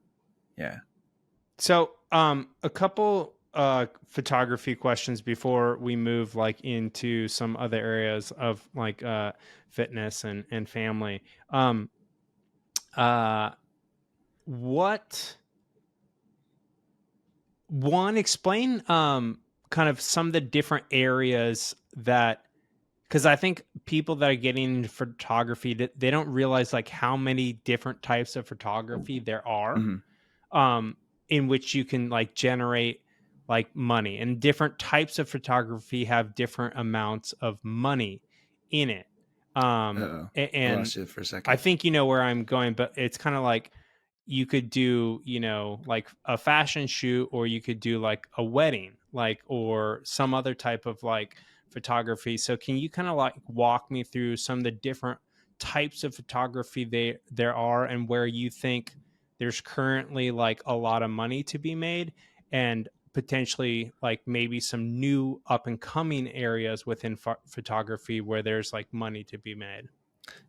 Speaker 2: Yeah.
Speaker 1: So, a couple. photography questions before we move like into some other areas of like fitness and family. Um uh what one explain kind of some of the different areas that, because I think people that are getting into photography, they don't realize like how many different types of photography there are,
Speaker 2: Mhm.
Speaker 1: um, in which you can like generate like money, and different types of photography have different amounts of money in it.
Speaker 2: Uh-oh. I
Speaker 1: And
Speaker 2: lost you for a
Speaker 1: I
Speaker 2: second.
Speaker 1: think you know where I'm going, but it's kind of like you could do, you know, like a fashion shoot, or you could do like a wedding, like, or some other type of like photography. So can you kind of like walk me through some of the different types of photography there are, and where you think there's currently like a lot of money to be made, and potentially like maybe some new up and coming areas within photography where there's like money to be made?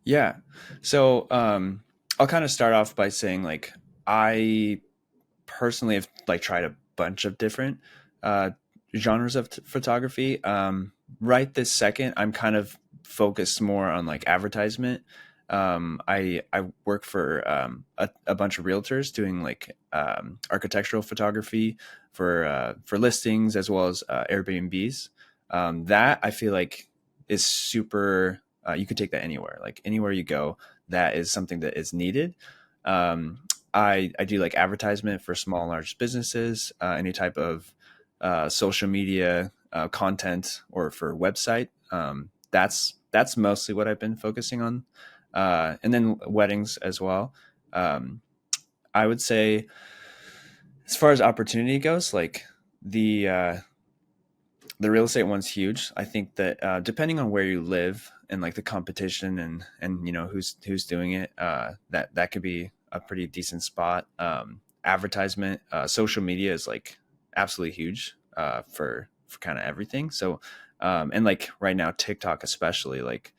Speaker 2: Yeah. So I'll kind of start off by saying like I personally have like tried a bunch of different uh, genres of photography. Right this second, I'm kind of focused more on like advertisement. I work for a bunch of realtors doing like architectural photography for listings as well as Airbnbs. That I feel like is super. You could take that anywhere, like anywhere you go. That is something that is needed. Um, I do like advertisement for small and large businesses, any type of social media content or for website. That's mostly what I've been focusing on, and then weddings as well. Um, I would say, as far as opportunity goes, like the uh, the real estate one's huge. I think that depending on where you live and like the competition and you know who's doing it, that could be a pretty decent spot. Advertisement, social media is like absolutely huge for kind of everything. So and like right now TikTok especially, like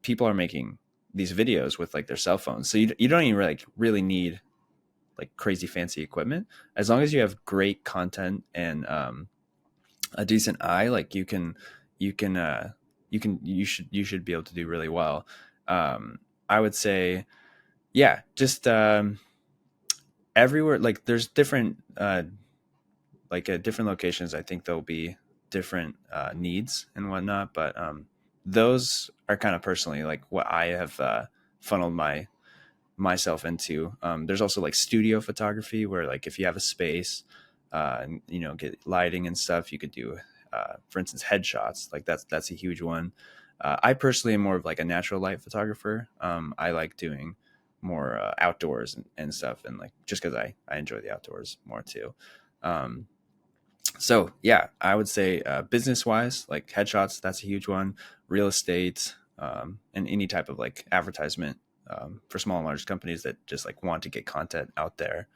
Speaker 2: people are making these videos with like their cell phones, so you don't even really need like crazy fancy equipment as long as you have great content and a decent eye, like you can you should be able to do really well. I would say, yeah, just everywhere. Like there's different different locations. I think there'll be different needs and whatnot, but those are kind of personally like what I have funneled myself into. There's also like studio photography where like if you have a space, and you know get lighting and stuff, you could do, for instance, headshots. Like that's a huge one. I personally am more of like a natural light photographer. I like doing more outdoors and stuff, and like just because I enjoy the outdoors more too. Um, so yeah, I would say business wise, like headshots, that's a huge one. Real estate, and any type of like advertisement for small and large companies that just like want to get content out there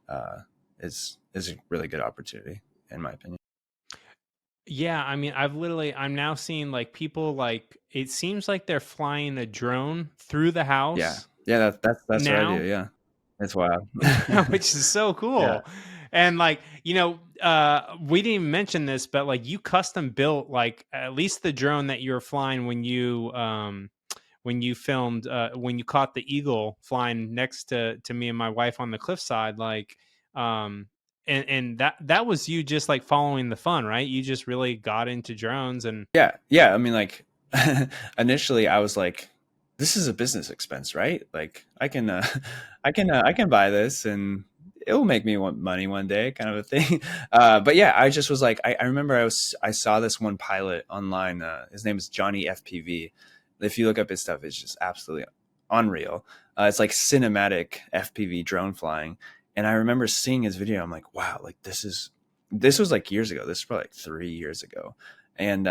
Speaker 2: uh, is a really good opportunity in my opinion.
Speaker 1: Yeah, I mean, I'm now seeing like people, like it seems like they're flying a drone through the
Speaker 2: Yeah,
Speaker 1: house
Speaker 2: yeah, that's what I do.
Speaker 1: now,
Speaker 2: Yeah, it's wild.
Speaker 1: which is so
Speaker 2: Yeah,
Speaker 1: cool. And like, you know, we didn't even mention this, but like you custom built like at least the drone that you were flying when you filmed when you caught the eagle flying next to me and my wife on the cliffside, like um and that was you just like following the fun, right? You just really got into drones and
Speaker 2: yeah. I mean, like initially, I was like, "This is a business expense, right? Like, I can buy this, and it will make me want money one day, kind of a thing." But yeah, I just was like, I remember I saw this one pilot online. His name is Johnny FPV. If you look up his stuff, it's just absolutely unreal. It's like cinematic FPV drone flying, and I remember seeing his video. I'm like, wow, like this was like years ago. This is probably like 3 years ago, and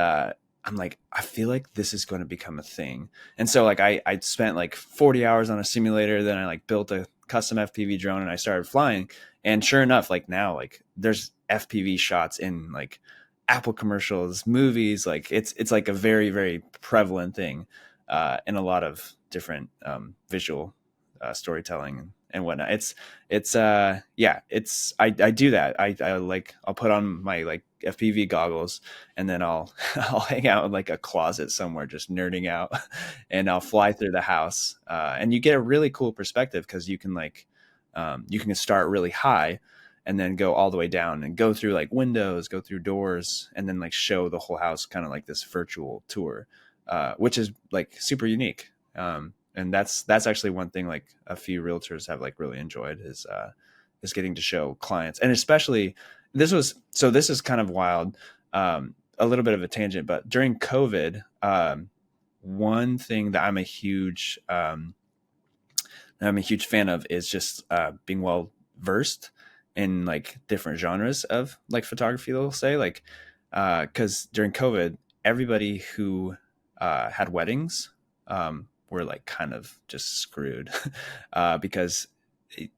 Speaker 2: I'm like, I feel like this is going to become a thing. And so like I spent like 40 hours on a simulator, then I like built a custom FPV drone and I started flying. And sure enough, like now like there's FPV shots in like Apple commercials, movies, like it's like a very, very prevalent thing in a lot of different visual storytelling and whatnot. I do that. I'll put on my like FPV goggles, and then I'll I'll hang out in like a closet somewhere just nerding out, and I'll fly through the house, and you get a really cool perspective because you can start really high and then go all the way down and go through like windows, go through doors, and then like show the whole house kind of like this virtual tour, which is like super unique. And that's actually one thing like a few realtors have like really enjoyed is getting to show clients, and especially this is kind of wild, a little bit of a tangent, but during COVID, one thing that I'm a huge fan of is just being well versed in like different genres of like photography. They'll say like because during COVID, everybody who had weddings were like kind of just screwed because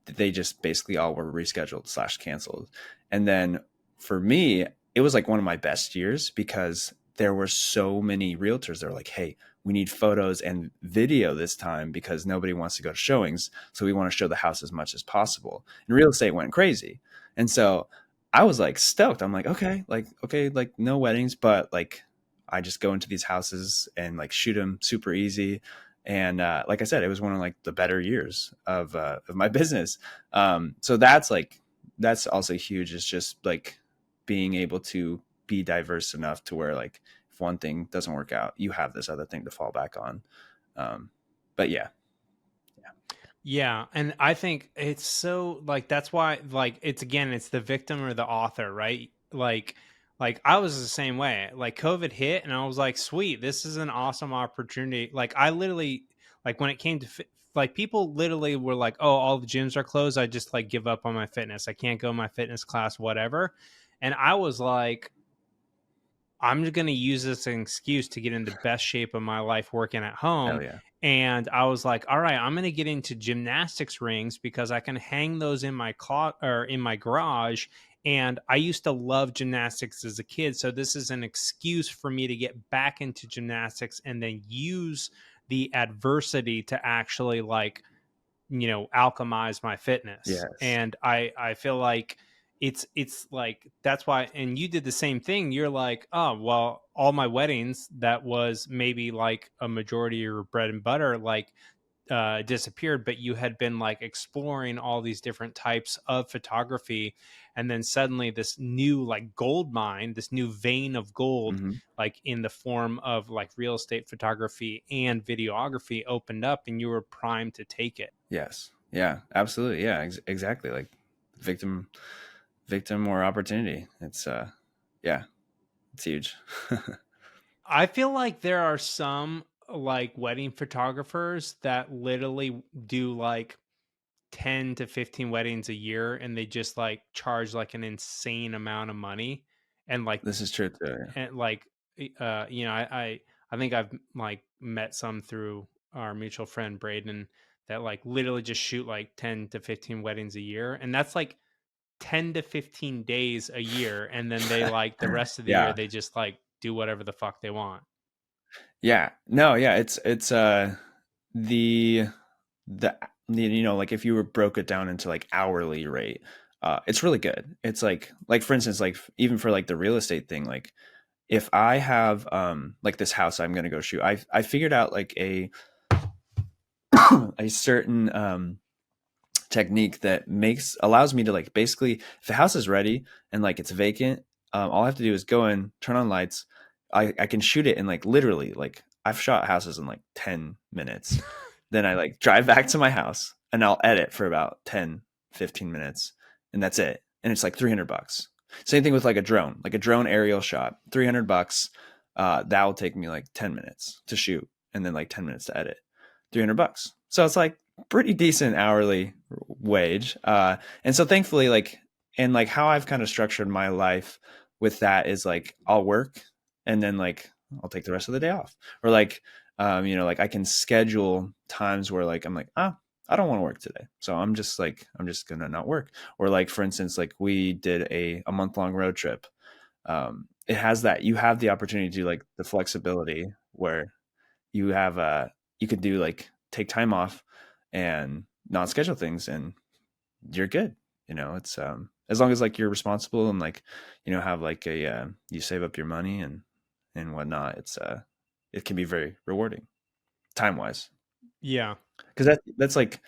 Speaker 2: they just basically all were rescheduled slash canceled. And then for me, it was like one of my best years because there were so many realtors that were like, hey, we need photos and video this time because nobody wants to go to showings. So we want to show the house as much as possible. And real estate went crazy. And so I was like stoked. I'm like, okay, like no weddings, but like I just go into these houses and like shoot them super easy. And like I said, it was one of like the better years of my business. So that's also huge. It's just like being able to be diverse enough to where like if one thing doesn't work out, you have this other thing to fall back on. But yeah,
Speaker 1: Yeah, and I think it's so like that's why like it's again it's the victim or the author, right? Like I was the same way. Like COVID hit and I was like, "Sweet, this is an awesome opportunity." Like I literally like when it came to like people literally were like, "Oh, all the gyms are closed. I just like give up on my fitness. I can't go to my fitness class whatever." And I was like, I'm just going to use this as an excuse to get in the best shape of my life working at home.
Speaker 2: hell yeah,
Speaker 1: And I was like, all right, I'm going to get into gymnastics rings because I can hang those in my or in my garage. And I used to love gymnastics as a kid. So this is an excuse for me to get back into gymnastics and then use the adversity to actually like alchemize my fitness.
Speaker 2: yes,
Speaker 1: And I feel like it's like that's why. And you did the same thing. You're like, oh well, all my weddings that was maybe like a majority of your bread and butter like disappeared, but you had been like exploring all these different types of photography, and then suddenly this new like gold mine, this new vein of gold,
Speaker 2: hmm
Speaker 1: like in the form of like real estate photography and videography opened up, and you were primed to take it.
Speaker 2: yes, yeah, absolutely, yeah, exactly. Like victim, victim or opportunity. It's yeah, it's huge.
Speaker 1: I feel like there are some like wedding photographers that literally do like 10 to 15 weddings a year and they just like charge like an insane amount of money and like
Speaker 2: This is true too. Yeah.
Speaker 1: like I think I've like met some through our mutual friend Braden that like literally just shoot like 10 to 15 weddings a year, and that's like 10 to 15 days a year, and then they like the rest of the year
Speaker 2: Yeah,
Speaker 1: they just like do whatever the fuck they want.
Speaker 2: yeah, no, yeah, it's the the like if you were broke it down into like hourly rate, it's really good. It's like for instance, like even for like the real estate thing, like if I have like this house I'm gonna go shoot, I figured out like a a certain technique that makes allows me to like basically if the house is ready and like it's vacant, all I have to do is go in, turn on lights. I can shoot it in like literally like I've shot houses in like 10 minutes. Then I like drive back to my house and I'll edit for about 10-15 minutes, and that's it. And it's like $300. Same thing with like a drone aerial shot, $300. That will take me like 10 minutes to shoot and then like 10 minutes to edit. $300. So it's like pretty decent hourly wage. And so thankfully, like, and like how I've kind of structured my life with that is like I'll work and then like I'll take the rest of the day off. Or like, like I can schedule times where like I'm like, I don't want to work today. So I'm just gonna not work. Or like for instance, like we did a month-long road trip. It has that you have the opportunity to do like the flexibility where you have you could do like take time off and non-schedule things, and you're good. It's as long as like you're responsible and like have like a you save up your money and whatnot. It can be very rewarding time wise,
Speaker 1: Yeah.
Speaker 2: because that's like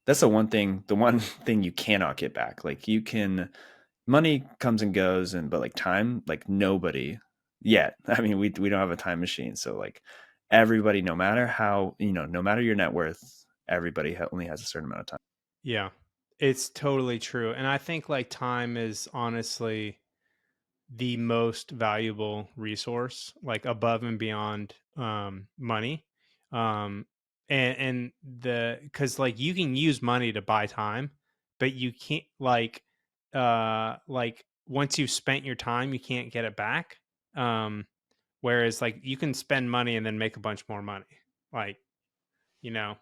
Speaker 2: that's the one thing you cannot get back. Like you can money comes and goes, and but like time, like nobody yet. I mean, we don't have a time machine, so like everybody, no matter how no matter your net worth, everybody only has a certain amount of time.
Speaker 1: Yeah. It's totally true. And I think like time is honestly the most valuable resource, like above and beyond money. Um and the cuz like you can use money to buy time, but you can't like once you've spent your time, you can't get it back. Um whereas like you can spend money and then make a bunch more money. Like, you know,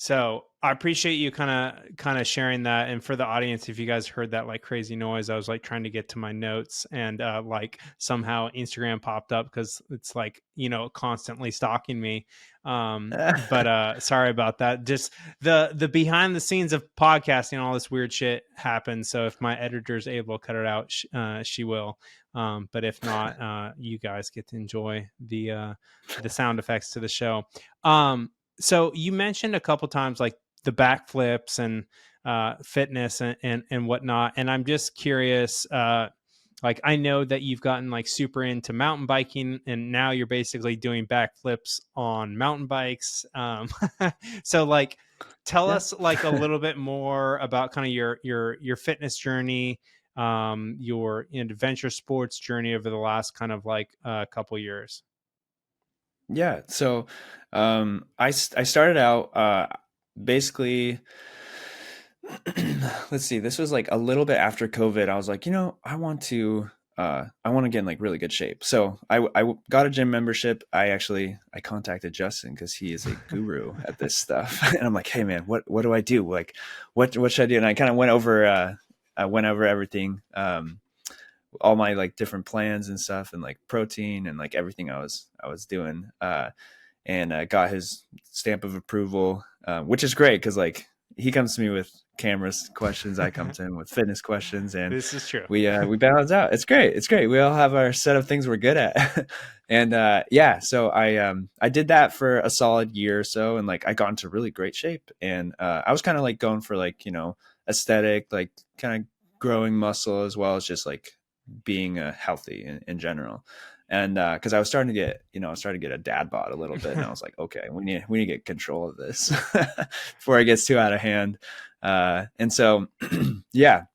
Speaker 1: so I appreciate you kind of sharing that. And for the audience, if you guys heard that like crazy noise, I was like trying to get to my notes, and like somehow Instagram popped up because it's like, constantly stalking me. But sorry about that. Just the behind the scenes of podcasting, all this weird shit happens. So if my editor's able to cut it out, she will. But if not, you guys get to enjoy the sound effects to the show. So you mentioned a couple times like the backflips and fitness and whatnot, and I'm just curious. Like I know that you've gotten like super into mountain biking, and now you're basically doing backflips on mountain bikes. So like, tell
Speaker 2: Yeah.
Speaker 1: us like a little bit more about kind of your fitness journey, your adventure sports journey over the last kind of like a couple years.
Speaker 2: Yeah. So, I started out, basically, let's see, this was like a little bit after COVID. I was like, I want to get in like really good shape. So got a gym membership. I contacted Justin because he is a guru at this stuff. And I'm like, hey man, what do I do? Like, what should I do? And I went over everything. All my like different plans and stuff, and like protein and like everything I was doing, and got his stamp of approval, which is great because like he comes to me with cameras questions, I come to him with fitness questions, and
Speaker 1: This is true.
Speaker 2: we balance out. It's great. It's great. We all have our set of things we're good at. And yeah, so I did that for a solid year or so, and like I got into really great shape, and I was kind of like going for like aesthetic, like kind of growing muscle as well as just like being healthy in general. And because I was starting to get, I was starting to get a dad bod a little bit, and I was like, okay, we need to get control of this before it gets too out of hand. And so, yeah,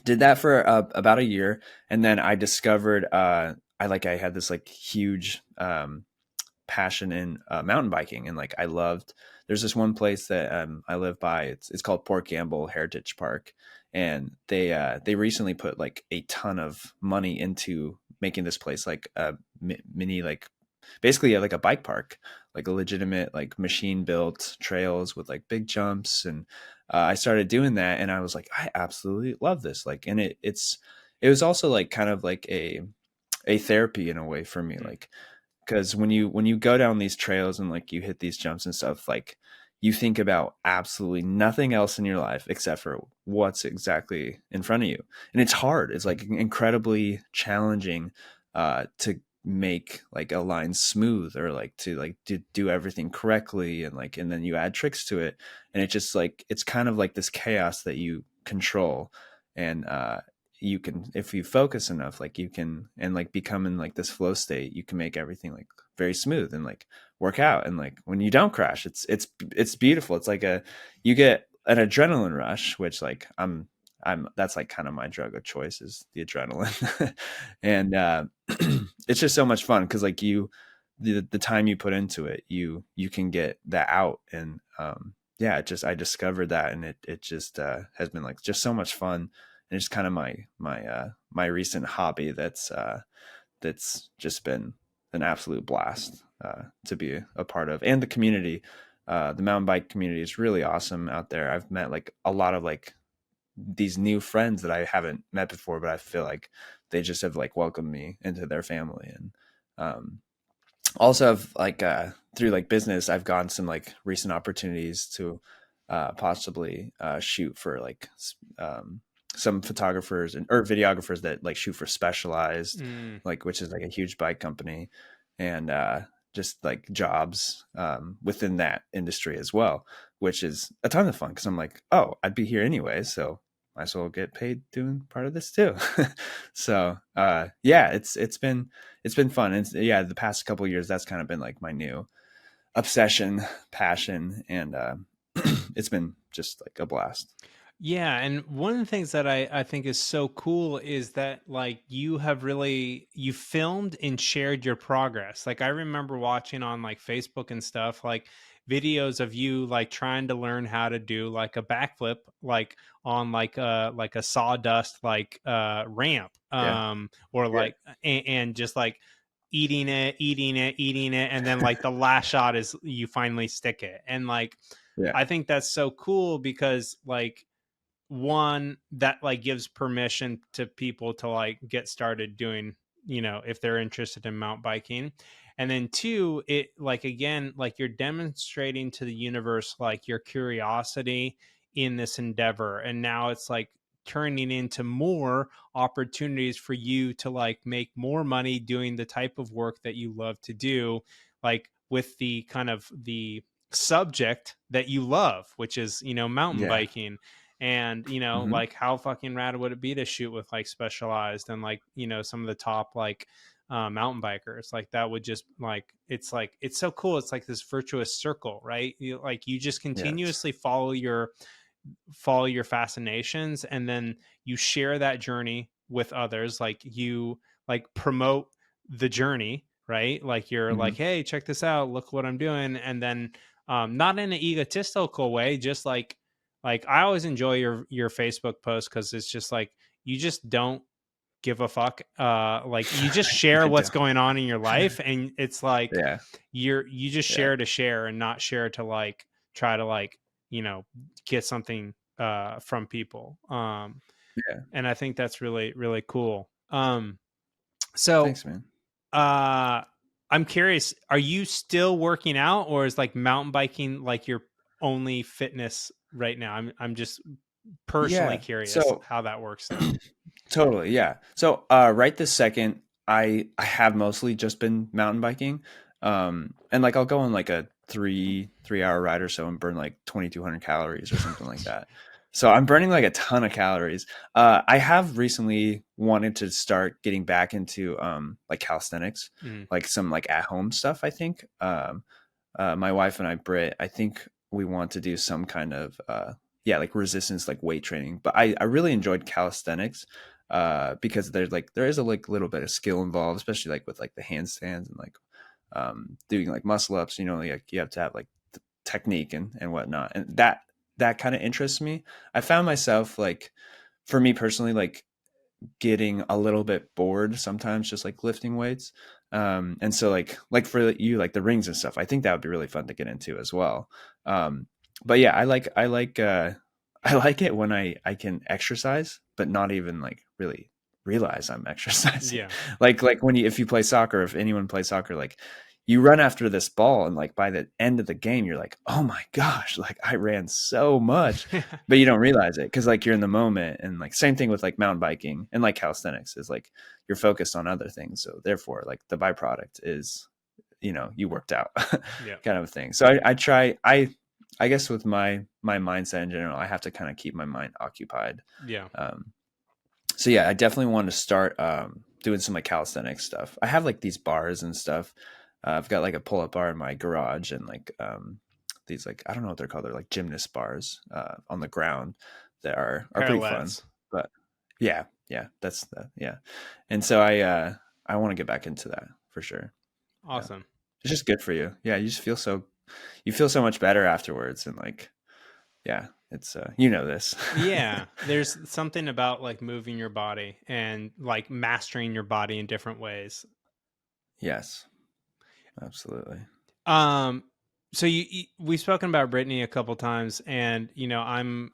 Speaker 2: did that for about a year, and then I discovered I had this like huge passion in mountain biking, and like I loved. There's this one place that I live by. It's called Port Gamble Heritage Park, and they recently put like a ton of money into making this place like a mini, like basically like a bike park, like a legitimate like machine built trails with like big jumps. And I started doing that, and I was like, I absolutely love this. Like, and it was also like kind of like a therapy in a way for me,
Speaker 1: Mhm.
Speaker 2: like because when you go down these trails and like you hit these jumps and stuff, like you think about absolutely nothing else in your life except for what's exactly in front of you. And it's hard, it's like incredibly challenging to make like a line smooth, or like to like do everything correctly, and like and then you add tricks to it, and it just like it's kind of like this chaos that you control. And you can, if you focus enough, like you can, and like become in like this flow state, you can make everything like very smooth and like work out. And like when you don't crash, it's beautiful. It's like you get an adrenaline rush, which like I'm that's like kind of my drug of choice, is the adrenaline. And it's just so much fun because like the time you put into it, you can get that out. And yeah, it just, I discovered that, and it just has been like just so much fun. And it's kind of my recent hobby that's just been an absolute blast to be a part of. And the community, the mountain bike community is really awesome out there. I've met like a lot of like these new friends that I haven't met before, but I feel like they just have like welcomed me into their family. And um, also have like through like business, I've gotten some like recent opportunities to possibly shoot for like some photographers or videographers that like shoot for Specialized,
Speaker 1: Mm.
Speaker 2: like which is like a huge bike company, and just like jobs within that industry as well, which is a ton of fun because I'm like, oh, I'd be here anyway, so might as well get paid doing part of this too. So yeah, it's been fun. And yeah, the past couple of years, that's kind of been like my new obsession, passion, and it's been just like a blast.
Speaker 1: Yeah, and one of the things that I think is so cool is that like you filmed and shared your progress. Like I remember watching on like Facebook and stuff, like videos of you like trying to learn how to do like a backflip like on like a sawdust like ramp
Speaker 2: Yeah,
Speaker 1: or
Speaker 2: yeah,
Speaker 1: like and just like eating it and then like the last shot is you finally stick it. And like
Speaker 2: yeah,
Speaker 1: I think that's so cool because like one that like gives permission to people to like get started doing, if they're interested in mountain biking. And then two, it like again like you're demonstrating to the universe like your curiosity in this endeavor, and now it's like turning into more opportunities for you to like make more money doing the type of work that you love to do, like with the kind of the subject that you love, which is mountain
Speaker 2: yeah.
Speaker 1: biking. And
Speaker 2: Hmm.
Speaker 1: like how fucking rad would it be to shoot with like Specialized and like some of the top like mountain bikers? Like that would just like it's so cool. It's like this virtuous circle, right? You just
Speaker 2: Yes.
Speaker 1: continuously follow your fascinations, and then you share that journey with others. Like you like promote the journey, right? Like you're
Speaker 2: Hmm.
Speaker 1: like, hey, check this out, look what I'm doing. And then not in an egotistical way, just like I always enjoy your Facebook post because it's just like you just don't give a fuck. Like you just share
Speaker 2: I
Speaker 1: what's
Speaker 2: do.
Speaker 1: going on in your life, and it's like
Speaker 2: Yeah,
Speaker 1: you just
Speaker 2: yeah,
Speaker 1: share to share and not share to like try to like you know get something from people.
Speaker 2: yeah.
Speaker 1: And I think that's really really cool. So
Speaker 2: Thanks, man.
Speaker 1: uh I'm curious, are you still working out, or is like mountain biking like your only fitness right now? I'm just personally
Speaker 2: Yeah.
Speaker 1: curious
Speaker 2: So
Speaker 1: how that works now.
Speaker 2: totally, yeah. So right this second, I have mostly just been mountain biking. And like I'll go on like a three hour ride or so and burn like 2,200 calories or something like that. So I'm burning like a ton of calories. I have recently wanted to start getting back into like calisthenics,
Speaker 1: Mm,
Speaker 2: like some like at home stuff, I think. My wife and I, Britt, I think we want to do some kind of yeah, like resistance, like weight training. But I really enjoyed calisthenics because there is a like little bit of skill involved, especially like with like the handstands and like doing like muscle ups. Like you have to have like technique and whatnot, and that kind of interests me. I found myself like, for me personally, like getting a little bit bored sometimes just like lifting weights. And so like for you, like the rings and stuff, I think that would be really fun to get into as well. um but yeah, I like it when I can exercise but not even like really realize I'm exercising.
Speaker 1: yeah.
Speaker 2: Like when you, if you play soccer, if anyone plays soccer, like you run after this ball and like by the end of the game you're like, oh my gosh, like I ran so much, but you don't realize it because like you're in the moment. And like same thing with like mountain biking and like calisthenics is like you're focused on other things, so therefore like the byproduct is you worked out.
Speaker 1: Yeah.
Speaker 2: Kind of a thing. So I try, I guess with my mindset in general, I have to kind of keep my mind occupied.
Speaker 1: Yeah.
Speaker 2: um so yeah, I definitely want to start doing some like calisthenics stuff. I have like these bars and stuff. I've got like a pull-up bar in my garage and like these, like, I don't know what they're called. They're like gymnast bars on the ground that are pretty fun.
Speaker 1: Parallettes.
Speaker 2: But yeah, yeah, that's the yeah. And so I want to get back into that for sure. Yeah.
Speaker 1: Awesome.
Speaker 2: It's just good for you. Yeah, you feel so much better afterwards, and like yeah, it's this.
Speaker 1: Yeah, there's something about like moving your body and like mastering your body in different ways.
Speaker 2: Yes, absolutely.
Speaker 1: Um, so we've spoken about Brittany a couple times, and I'm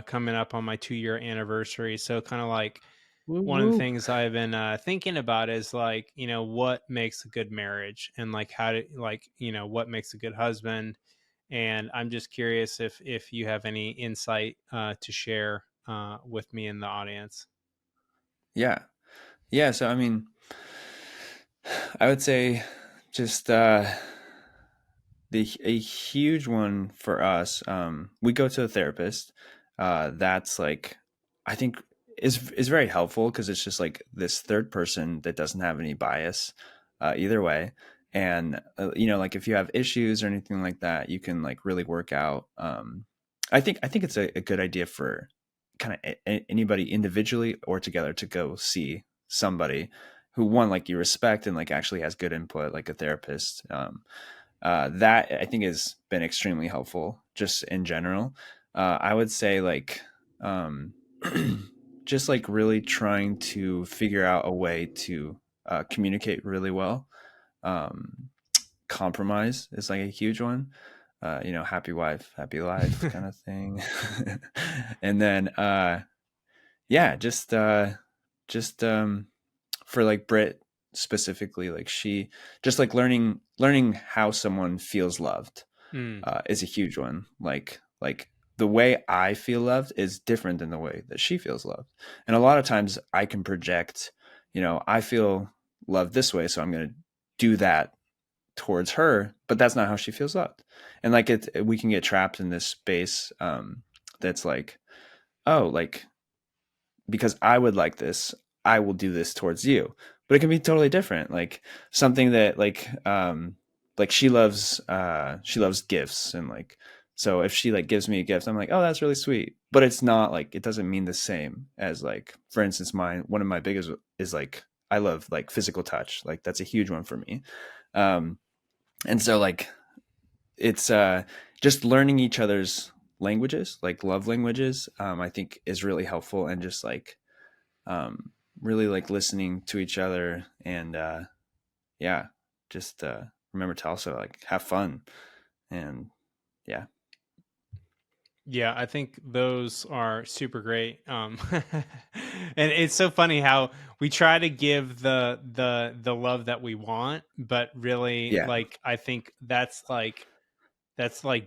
Speaker 1: coming up on my 2-year anniversary. So kind of like
Speaker 2: Woo
Speaker 1: one of the
Speaker 2: woo.
Speaker 1: things I've been thinking about is like what makes a good marriage, and like how to like what makes a good husband. And I'm just curious if you have any insight to share with me in the audience.
Speaker 2: Yeah. Yeah. So, I mean, I would say just a huge one for us. We go to a therapist. That's like, I think is very helpful because it's just like this third person that doesn't have any bias either way. And like if you have issues or anything like that, you can like really work out. I think it's a good idea for kind of anybody individually or together to go see somebody who one like you respect and like actually has good input, like a therapist. That I think has been extremely helpful just in general. I would say like um, just like really trying to figure out a way to communicate really well. Um, Compromise is like a huge one. Happy wife, happy life kind of thing. And then yeah, just for like Brit specifically, like she just like learning how someone feels loved
Speaker 1: Mm,
Speaker 2: is a huge one. Like the way I feel loved is different than the way that she feels loved, and a lot of times I can project, I feel loved this way, so I'm going to do that towards her, but that's not how she feels loved, and like we can get trapped in this space that's like, oh, like because I would like this, I will do this towards you. But it can be totally different. Like something that like she loves gifts, and like so if she like gives me a gift, I'm like, oh, that's really sweet. But it's not like it doesn't mean the same as like, for instance, one of my biggest is like I love like physical touch. Like that's a huge one for me. Um and so like it's just learning each other's languages, like love languages, I think is really helpful, and just like really like listening to each other, and yeah, just remember to also like have fun, and yeah.
Speaker 1: yeah, I think those are super great. And it's so funny how we try to give the love that we want, but really,
Speaker 2: Yeah.
Speaker 1: like, I think that's like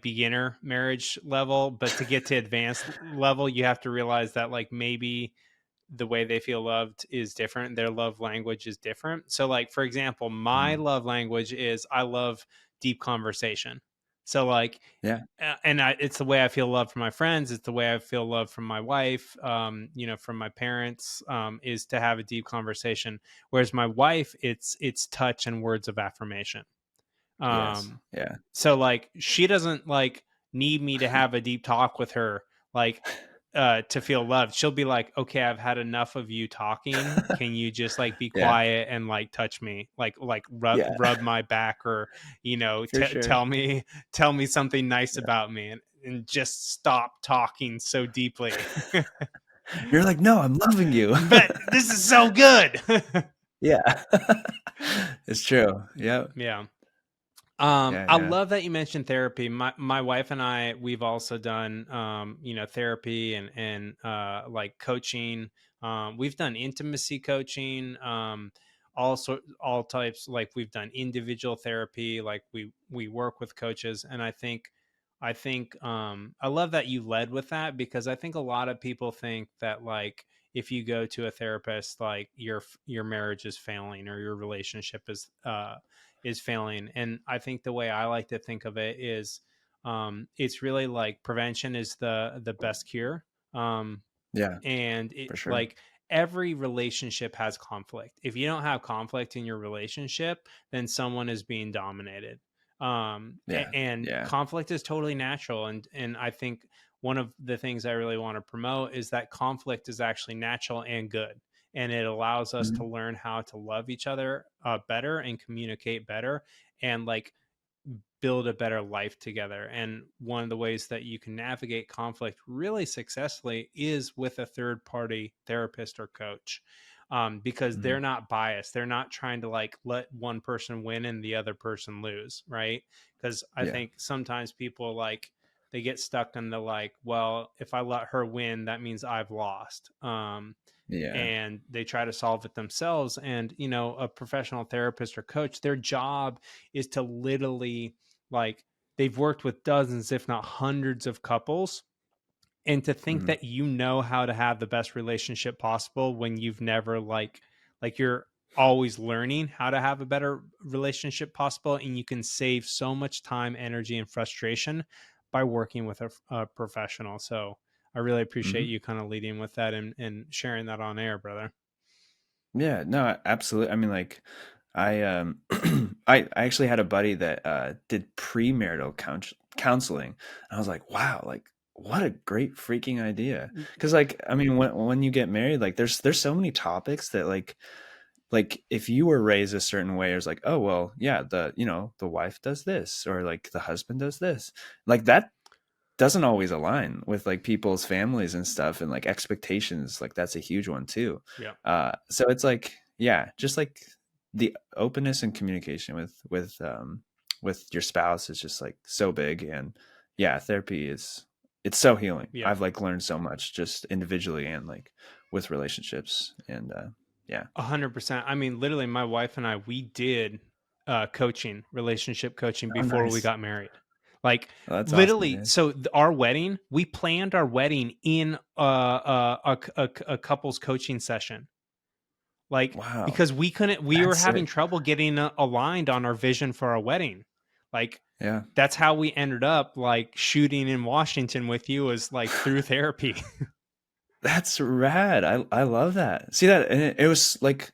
Speaker 1: beginner marriage level. But to get to advanced level, you have to realize that like maybe the way they feel loved is different. Their love language is different. So, like, for example, my
Speaker 2: Mm.
Speaker 1: love language is I love deep conversation. So, like,
Speaker 2: Yeah.
Speaker 1: it's the way I feel love from my friends. It's the way I feel love from my wife, from my parents, is to have a deep conversation. Whereas my wife, it's touch and words of affirmation.
Speaker 2: Yes.
Speaker 1: Um,
Speaker 2: Yeah.
Speaker 1: so like she doesn't like need me to have a deep talk with her like to feel loved. She'll be like, "Okay, I've had enough of you talking. Can you just like be
Speaker 2: Yeah.
Speaker 1: quiet and like touch me? Like
Speaker 2: Yeah.
Speaker 1: rub my back or
Speaker 2: For sure.
Speaker 1: tell me something nice
Speaker 2: Yeah.
Speaker 1: about me and just stop talking so deeply."
Speaker 2: You're like, no, I'm loving you.
Speaker 1: But this is so good.
Speaker 2: Yeah. It's true. Yeah.
Speaker 1: Yeah.
Speaker 2: Yeah.
Speaker 1: I
Speaker 2: Yeah.
Speaker 1: love that you mentioned therapy. My wife and I, we've also done therapy and like coaching. We've done intimacy coaching, all types. Like we've done individual therapy. Like we work with coaches, and I love that you led with that because I think a lot of people think that like if you go to a therapist, like your marriage is failing or your relationship is failing. And I think the way I like to think of it is it's really like prevention is the best cure. Um,
Speaker 2: Yeah.
Speaker 1: and it
Speaker 2: For sure.
Speaker 1: like every relationship has conflict. If you don't have conflict in your relationship, then someone is being dominated.
Speaker 2: Yeah.
Speaker 1: And
Speaker 2: Yeah.
Speaker 1: conflict is totally natural. And I think one of the things I really want to promote is that conflict is actually natural and good, and it allows us to
Speaker 2: Mhm.
Speaker 1: learn how to love each other better and communicate better and like build a better life together. And one of the ways that you can navigate conflict really successfully is with a third party therapist or coach. Because they're
Speaker 2: Mhm.
Speaker 1: not biased. They're not trying to like let one person win and the other person lose, right? Because I
Speaker 2: Yeah.
Speaker 1: think sometimes people like they get stuck in the like, well, if I let her win, that means I've lost.
Speaker 2: Yeah.
Speaker 1: And they try to solve it themselves. And, a professional therapist or coach, their job is to literally like they've worked with dozens, if not hundreds of couples. And to think
Speaker 2: Mhm.
Speaker 1: that you know how to have the best relationship possible when you've never like you're always learning how to have a better relationship possible, and you can save so much time, energy, and frustration by working with a professional. So I really appreciate
Speaker 2: Mhm.
Speaker 1: you kind of leading with that and sharing that on air, brother.
Speaker 2: Yeah, no, absolutely. I mean, like, I actually had a buddy that did premarital counseling. And I was like, wow, like, what a great freaking idea. Because, like, I mean, when you get married, like, there's so many topics that, like if you were raised a certain way, it's like, oh well, yeah, the wife does this, or like the husband does this, like that doesn't always align with like people's families and stuff and like expectations. Like that's a huge one too.
Speaker 1: Yeah.
Speaker 2: So it's like, yeah, just like the openness and communication with your spouse is just like so big. And yeah, therapy is, it's so healing.
Speaker 1: Yeah.
Speaker 2: I've like learned so much just individually and like with relationships. And yeah.
Speaker 1: 100%. I mean, literally, my wife and I, we did coaching, relationship coaching
Speaker 2: Oh,
Speaker 1: before we
Speaker 2: nice.
Speaker 1: got married. Like,
Speaker 2: Well, that's awesome,
Speaker 1: literally,
Speaker 2: man.
Speaker 1: so our wedding, we planned our wedding in a couples coaching session. Like,
Speaker 2: Wow.
Speaker 1: because we were
Speaker 2: That's
Speaker 1: having
Speaker 2: sick.
Speaker 1: trouble getting aligned on our vision for our wedding. Like,
Speaker 2: Yeah.
Speaker 1: that's how we ended up like shooting in Washington with you, was like through therapy.
Speaker 2: That's rad. I love that. See that, and it was like,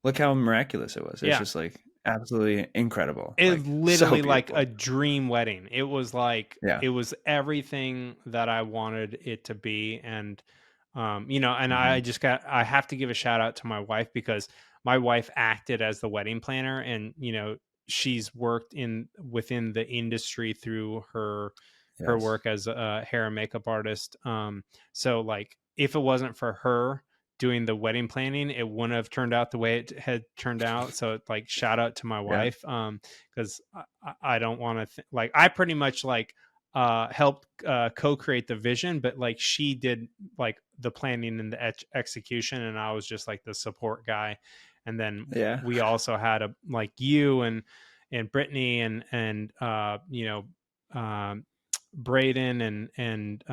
Speaker 2: look how miraculous it was. It's
Speaker 1: Yeah.
Speaker 2: just like absolutely incredible.
Speaker 1: It was
Speaker 2: Like so
Speaker 1: literally like a
Speaker 2: beautiful.
Speaker 1: dream wedding. It was like
Speaker 2: Yeah.
Speaker 1: it was everything that I wanted it to be. And and
Speaker 2: Hmm.
Speaker 1: I have to give a shout out to my wife, because my wife acted as the wedding planner, and she's worked in within the industry through her
Speaker 2: Yes.
Speaker 1: work as a hair and makeup artist. So like, if it wasn't for her doing the wedding planning, it wouldn't have turned out the way it had turned out. So like, shout out to my
Speaker 2: Yeah.
Speaker 1: wife, because I don't want to like, I pretty much like helped co-create the vision, but like she did like the planning and the execution, and I was just like the support guy. And then
Speaker 2: Yeah.
Speaker 1: we also had a like you and Brittany and Braden and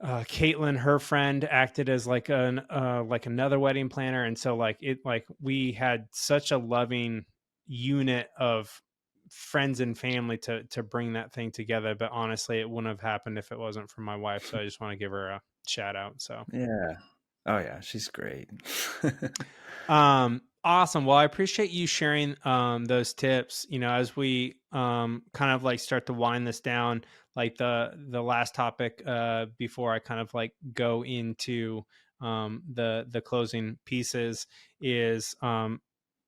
Speaker 1: Caitlin, her friend, acted as like an like another wedding planner. And so like it like we had such a loving unit of friends and family to bring that thing together. But honestly, it wouldn't have happened if it wasn't for my wife. So I just want to give her a shout out. So
Speaker 2: Yeah. Oh yeah, she's great.
Speaker 1: awesome. Well, I appreciate you sharing those tips. As we kind of like start to wind this down, like the last topic before I kind of like go into the closing pieces is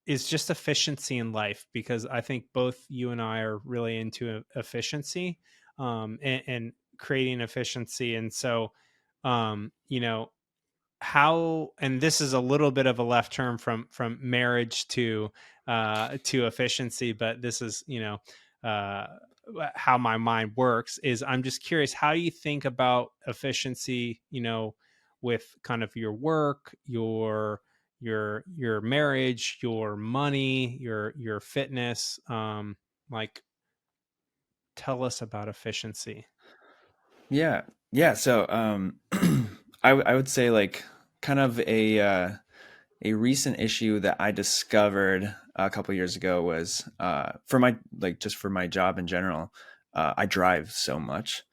Speaker 1: just efficiency in life, because I think both you and I are really into efficiency and creating efficiency. And so how, and this is a little bit of a left turn from marriage to efficiency, but this is uh how my mind works. Is I'm just curious, how do you think about efficiency, with kind of your work, your marriage, your money, your fitness, like, tell us about efficiency.
Speaker 2: Yeah. Yeah. So I would say like kind of a recent issue that I discovered a couple years ago was for my like just for my job in general. I drive so much,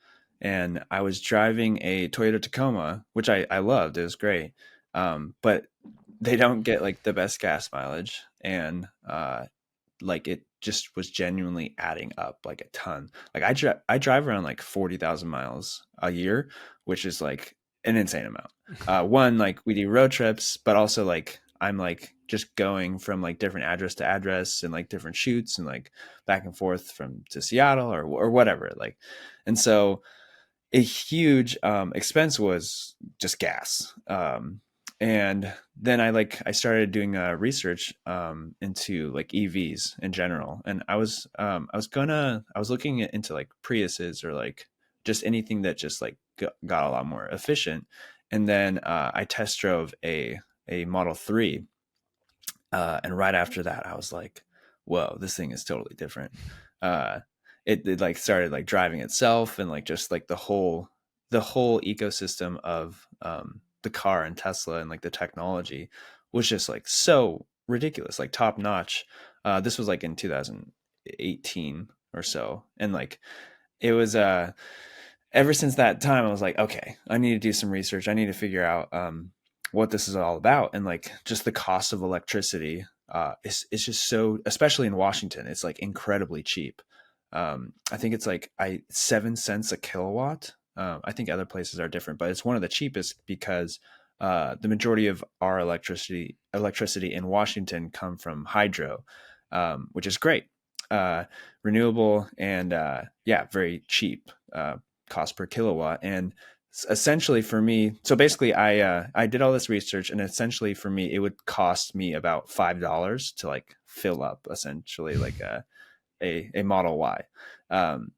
Speaker 2: and I was driving a Toyota Tacoma, which I loved. It was great, but they don't get like the best gas mileage, and like it just was genuinely adding up like a ton. Like I drive around like 40,000 miles a year, which is like an insane amount. One, like we do road trips, but also like I'm like just going from like different address to address and like different shoots and like back and forth from to Seattle or whatever. Like, and so a huge expense was just gas. And then I started doing research into like EVs in general, and I was looking into like Priuses or like just anything that just like got a lot more efficient. And then I test drove a Model 3, and right after that I was like, whoa, this thing is totally different. uh, it like started like driving itself, and like just like the whole ecosystem of the car and Tesla and like the technology was just like so ridiculous, like top notch. This was like in 2018 or so, and like it was ever since that time I was like, okay, I need to do some research. I need to figure out what this is all about, and like just the cost of electricity is just so, especially in Washington, it's like incredibly cheap. I think it's like 7 cents a kilowatt. I think other places are different, but it's one of the cheapest because the majority of our electricity in Washington come from hydro, which is great, uh, renewable, and yeah, very cheap cost per kilowatt. And essentially for me, so basically I did all this research, and essentially for me it would cost me about $5 to like fill up essentially like a Model Y, um,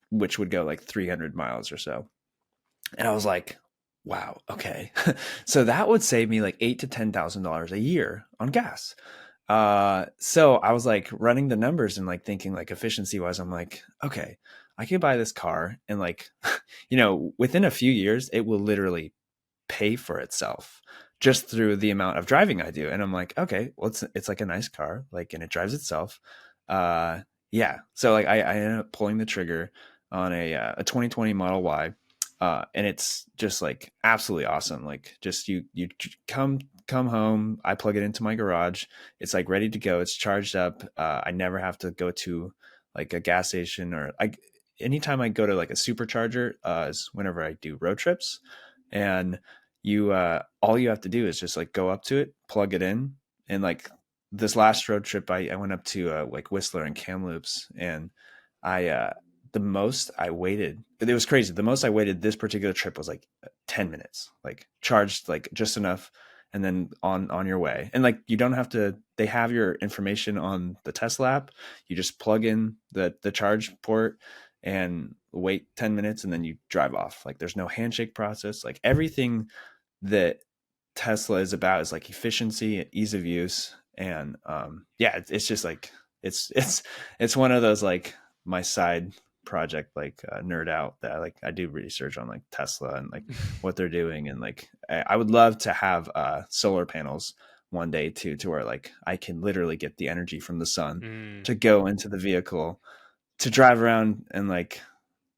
Speaker 2: which would go like 300 miles or so. And I was like, wow, okay. So that would save me like eight to $10,000 a year on gas. So I was like running the numbers and like thinking like efficiency wise, I'm like, okay, I could buy this car and like, within a few years, it will literally pay for itself just through the amount of driving I do. And I'm like, okay, well, it's like a nice car, like, and it drives itself. Uh, yeah. So like I ended up pulling the trigger on a 2020 Model Y. And it's just like absolutely awesome. Like just you come home, I plug it into my garage. It's like ready to go. It's charged up. I never have to go to like a gas station, or anytime I go to like a supercharger, is whenever I do road trips. And you all you have to do is just like go up to it, plug it in. And like this last road trip, I went up to like Whistler and Kamloops, and I the most I waited, it was crazy. The most I waited this particular trip was like 10 minutes, like charged like just enough, and then on your way. And like you don't have to, they have your information on the Tesla app. You just plug in the charge port and wait 10 minutes, and then you drive off. Like there's no handshake process. Like everything that Tesla is about is like efficiency and ease of use. And yeah, it's just like it's one of those like my side project, like nerd out, that I do research on like Tesla and like what they're doing. And like I would love to have solar panels one day too, to where like I can literally get the energy from the sun
Speaker 1: Mm.
Speaker 2: to go into the vehicle to drive around. And like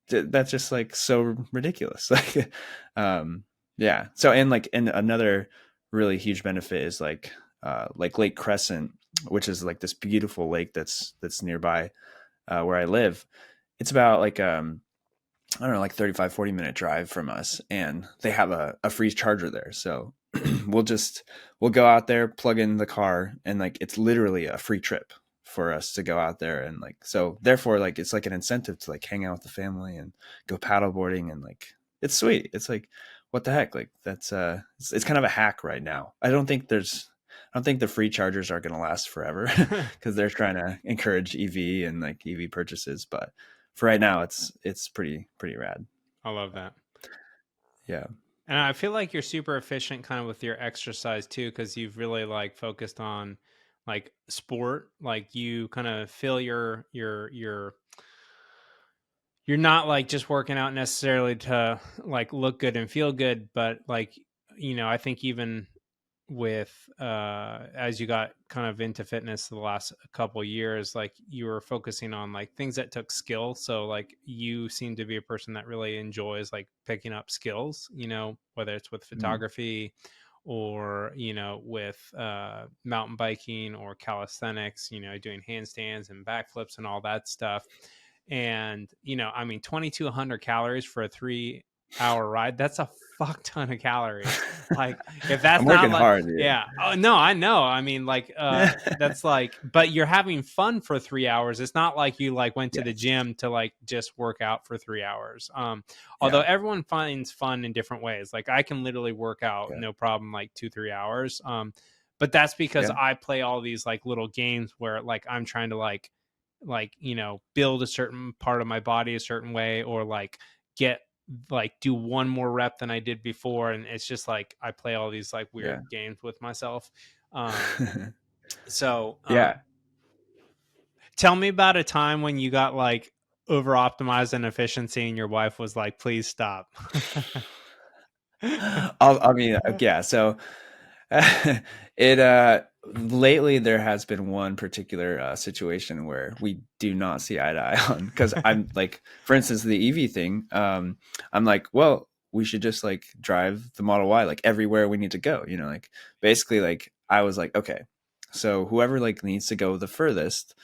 Speaker 2: that's just like so ridiculous. Like yeah. So and another really huge benefit is like Lake Crescent, which is like this beautiful lake that's nearby where I live. It's about like I don't know, like 35-40 minute drive from us, and they have a free charger there. So we'll go out there, plug in the car, and like it's literally a free trip for us to go out there. And like so therefore like it's like an incentive to like hang out with the family and go paddleboarding. And like it's sweet. It's like what the heck, like that's it's kind of a hack right now. I don't think the free chargers are going to last forever because they're trying to encourage EV and like EV purchases. But for right now, it's pretty rad.
Speaker 1: I love that.
Speaker 2: Yeah.
Speaker 1: And I feel like you're super efficient kind of with your exercise too, because you've really like focused on like sport. Like you kind of feel you're not like just working out necessarily to like look good and feel good, but like, I think even with as you got kind of into fitness the last couple years, like you were focusing on like things that took skill. So like you seem to be a person that really enjoys like picking up skills, whether it's with
Speaker 2: Mm.
Speaker 1: photography or with mountain biking or calisthenics, doing handstands and backflips and all that stuff. And I mean, 2200 calories for a 3 hour ride, that's a fuck ton of calories. Like if
Speaker 2: I'm
Speaker 1: that's not
Speaker 2: working
Speaker 1: like,
Speaker 2: hard, dude.
Speaker 1: yeah, oh no, I know, I mean, like that's like, but you're having fun for 3 hours. It's not like you like went to the
Speaker 2: Yes.
Speaker 1: gym to like just work out for 3 hours. Although
Speaker 2: Yeah.
Speaker 1: everyone finds fun in different ways. Like I can literally work out
Speaker 2: Yeah.
Speaker 1: no problem like 2-3 hours. But that's because
Speaker 2: Yeah.
Speaker 1: I play all these like little games where like I'm trying to like build a certain part of my body a certain way, or like get like do one more rep than I did before. And it's just like I play all these like
Speaker 2: Yeah.
Speaker 1: weird games with myself. So
Speaker 2: Yeah.
Speaker 1: tell me about a time when you got like over optimized in efficiency, and your wife was like, "Please stop."
Speaker 2: I mean, yeah. So it lately there has been one particular situation where we do not see eye to eye on, because I'm like, for instance, the EV thing. I'm like, well, we should just like drive the Model Y like everywhere we need to go. You know, like basically, like I was like, okay, so whoever like needs to go the furthest,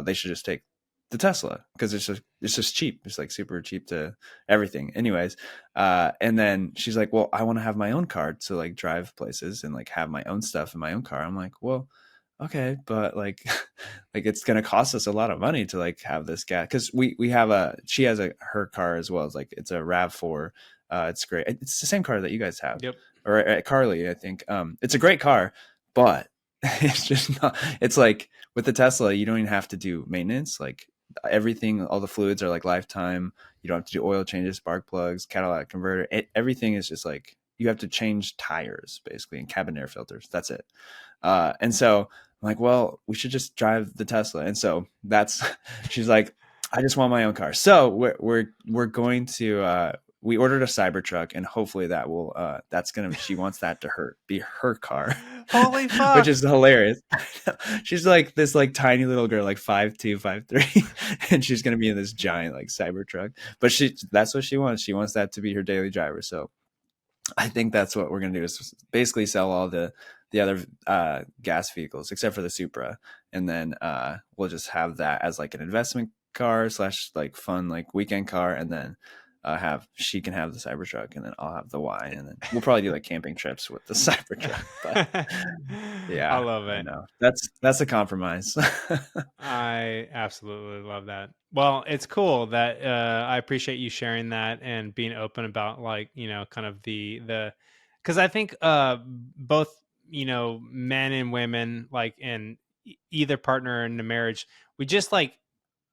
Speaker 2: they should just take the Tesla, because it's just cheap. It's like super cheap to everything. Anyways, and then she's like, well, I want to have my own car to like drive places and like have my own stuff in my own car. I'm like, well, okay, but like, like it's going to cost us a lot of money to like have this gas. Cause we have she has her car as well. It's like, it's a RAV4. It's great. It's the same car that you guys have,
Speaker 1: Yep.
Speaker 2: or Carly, I think. It's a great car, but it's just not, it's like with the Tesla, you don't even have to do maintenance. Like everything, all the fluids are like lifetime. You don't have to do oil changes, spark plugs, catalytic converter. Everything is just like, you have to change tires basically and cabin air filters. That's it. And so I'm like, well, we should just drive the Tesla. And so that's, she's like, I just want my own car. So we're going to, we ordered a Cybertruck, and hopefully that will, that's going to, she wants that to be her car,
Speaker 1: Holy
Speaker 2: which
Speaker 1: fuck.
Speaker 2: is hilarious. She's like this like tiny little girl, like 5'2", 5'3", and she's going to be in this giant like Cybertruck. But that's what she wants. She wants that to be her daily driver. So I think that's what we're going to do, is basically sell all the other gas vehicles except for the Supra, and then we'll just have that as like an investment car slash like fun like weekend car, and then she can have the Cybertruck, and then I'll have the Y, and then we'll probably do like camping trips with the Cybertruck. But
Speaker 1: I
Speaker 2: yeah,
Speaker 1: love
Speaker 2: I
Speaker 1: it.
Speaker 2: know that's a compromise.
Speaker 1: I absolutely love that. Well, it's cool that I appreciate you sharing that and being open about, like, kind of the because I think both, men and women, like in either partner in a marriage, we just like